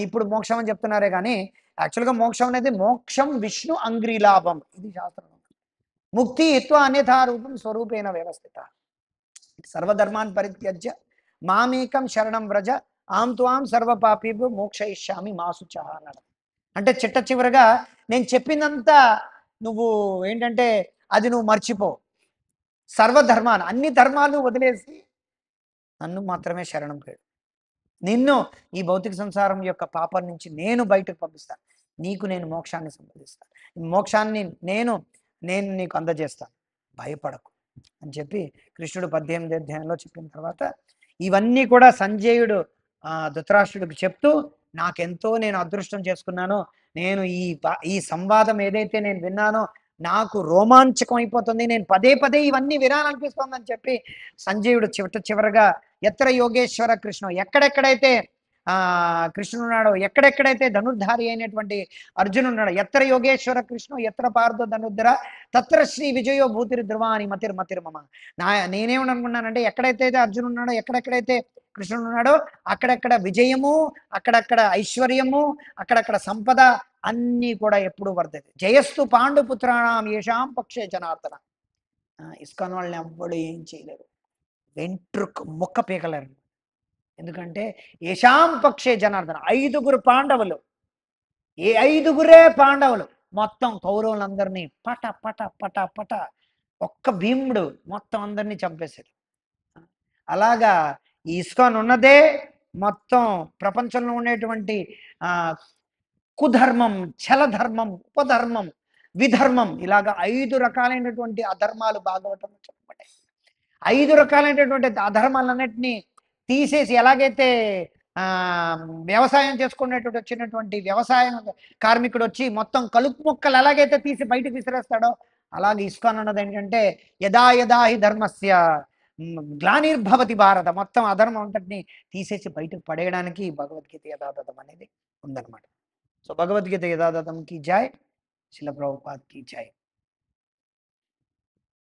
ఇప్పుడు మోక్షం అని చెప్తున్నారే కానీ యాక్చువల్గా మోక్షం అనేది మోక్షం విష్ణు అంగ్రీలాభం. ఇది శాస్త్రం. ముక్తి హిత్వ అన్యథా రూపం స్వరూపేణ వ్యవస్థిత సర్వధర్మాన్ పరిత్యజ్య మామేకం శరణం వ్రజ ఆం త్వాం సర్వపాపీభు మోక్షయిష్యామి మాసుచ అన్నాడు. అంటే చిట్ట చివరిగా నేను చెప్పినంత నువ్వు ఏంటంటే అది నువ్వు మర్చిపో. సర్వధర్మాన్ని, అన్ని ధర్మాలు వదిలేసి నన్ను మాత్రమే శరణం వేడు. నిన్ను ఈ భౌతిక సంసారం యొక్క పాపం నుంచి నేను బయటకు పంపిస్తాను. నీకు నేను మోక్షాన్ని సంపాదిస్తాను. మోక్షాన్ని నేను నేను నీకు అందజేస్తాను. భయపడకు అని చెప్పి కృష్ణుడు 18వ అధ్యాయంలో చెప్పిన తర్వాత ఇవన్నీ కూడా సంజయుడు ధృతరాష్ట్రుడికి చెప్తూ, నాకెంతో నేను అదృష్టం చేసుకున్నానో, నేను ఈ సంవాదం ఏదైతే నేను విన్నానో నాకు రోమాంచకం అయిపోతుంది, నేను పదే పదే ఇవన్నీ వినాలనిపిస్తోందని చెప్పి సంజయుడు చివరగా ఎత్ర యోగేశ్వర కృష్ణ, ఎక్కడెక్కడైతే కృష్ణుడు ఉన్నాడో, ఎక్కడెక్కడైతే ధనుర్ధారి అయినటువంటి అర్జునుడు ఉన్నాడో, ఎత్ర యోగేశ్వర కృష్ణ ఎత్ర పార్థ ధనుర్ధర తత్ర శ్రీ విజయో భూతిరి ధ్రువాని మతిర్మమ. నేనేమనుకున్నానంటే, ఎక్కడైతే అర్జునుడు ఉన్నాడో, ఎక్కడెక్కడైతే కృష్ణుడు ఉన్నాడో అక్కడక్కడ విజయము, అక్కడక్కడ ఐశ్వర్యము, అక్కడక్కడ సంపద అన్నీ కూడా ఎప్పుడు వర్ధది. జయస్తు పాండుపుత్రాణం ఏషాం పక్షే జనార్దన. ఇస్కాన్ వాళ్ళని ఎవ్వడు ఏం చేయలేరు, వెంట్రుక మొక్క పీకలేరు. ఎందుకంటే ఏషాం పక్షే జనార్దన, 5గురు పాండవులు, ఏ 5గురే పాండవులు మొత్తం కౌరవులందరినీ పట పట పట పట ఒక్క భీముడు మొత్తం అందరినీ చంపేశారు. అలాగా ఈ ఇస్కాన్ ఉన్నదే మొత్తం ప్రపంచంలో ఉండేటువంటి కుధర్మం, ఛలధర్మం, ఉపధర్మం, విధర్మం, ఇలాగా 5 రకాలైనటువంటి అధర్మాలు భాగవతంలో చెప్పబడ్డాయి. 5 రకాలైనటువంటి అధర్మాలన్నింటినీ తీసేసి, ఎలాగైతే వ్యవసాయం చేసుకునేటువంటి వచ్చినటువంటి వ్యవసాయం కార్మికుడు వచ్చి మొత్తం కలుపు మొక్కలు ఎలాగైతే తీసి బయటకు విసిరేస్తాడో, అలాగే ఇస్కాన్ అన్నది ఏంటంటే యదా యదా హి ధర్మస్య గ్లానిర్భవతి భారత, మొత్తం అధర్మం అంతటిని తీసేసి బయటకు పడేయడానికి భగవద్గీత యథాతథం అనేది ఉందన్నమాట. సో భగవద్గీత యథాతథం की जय, श्रील प्रभुपाद की जय.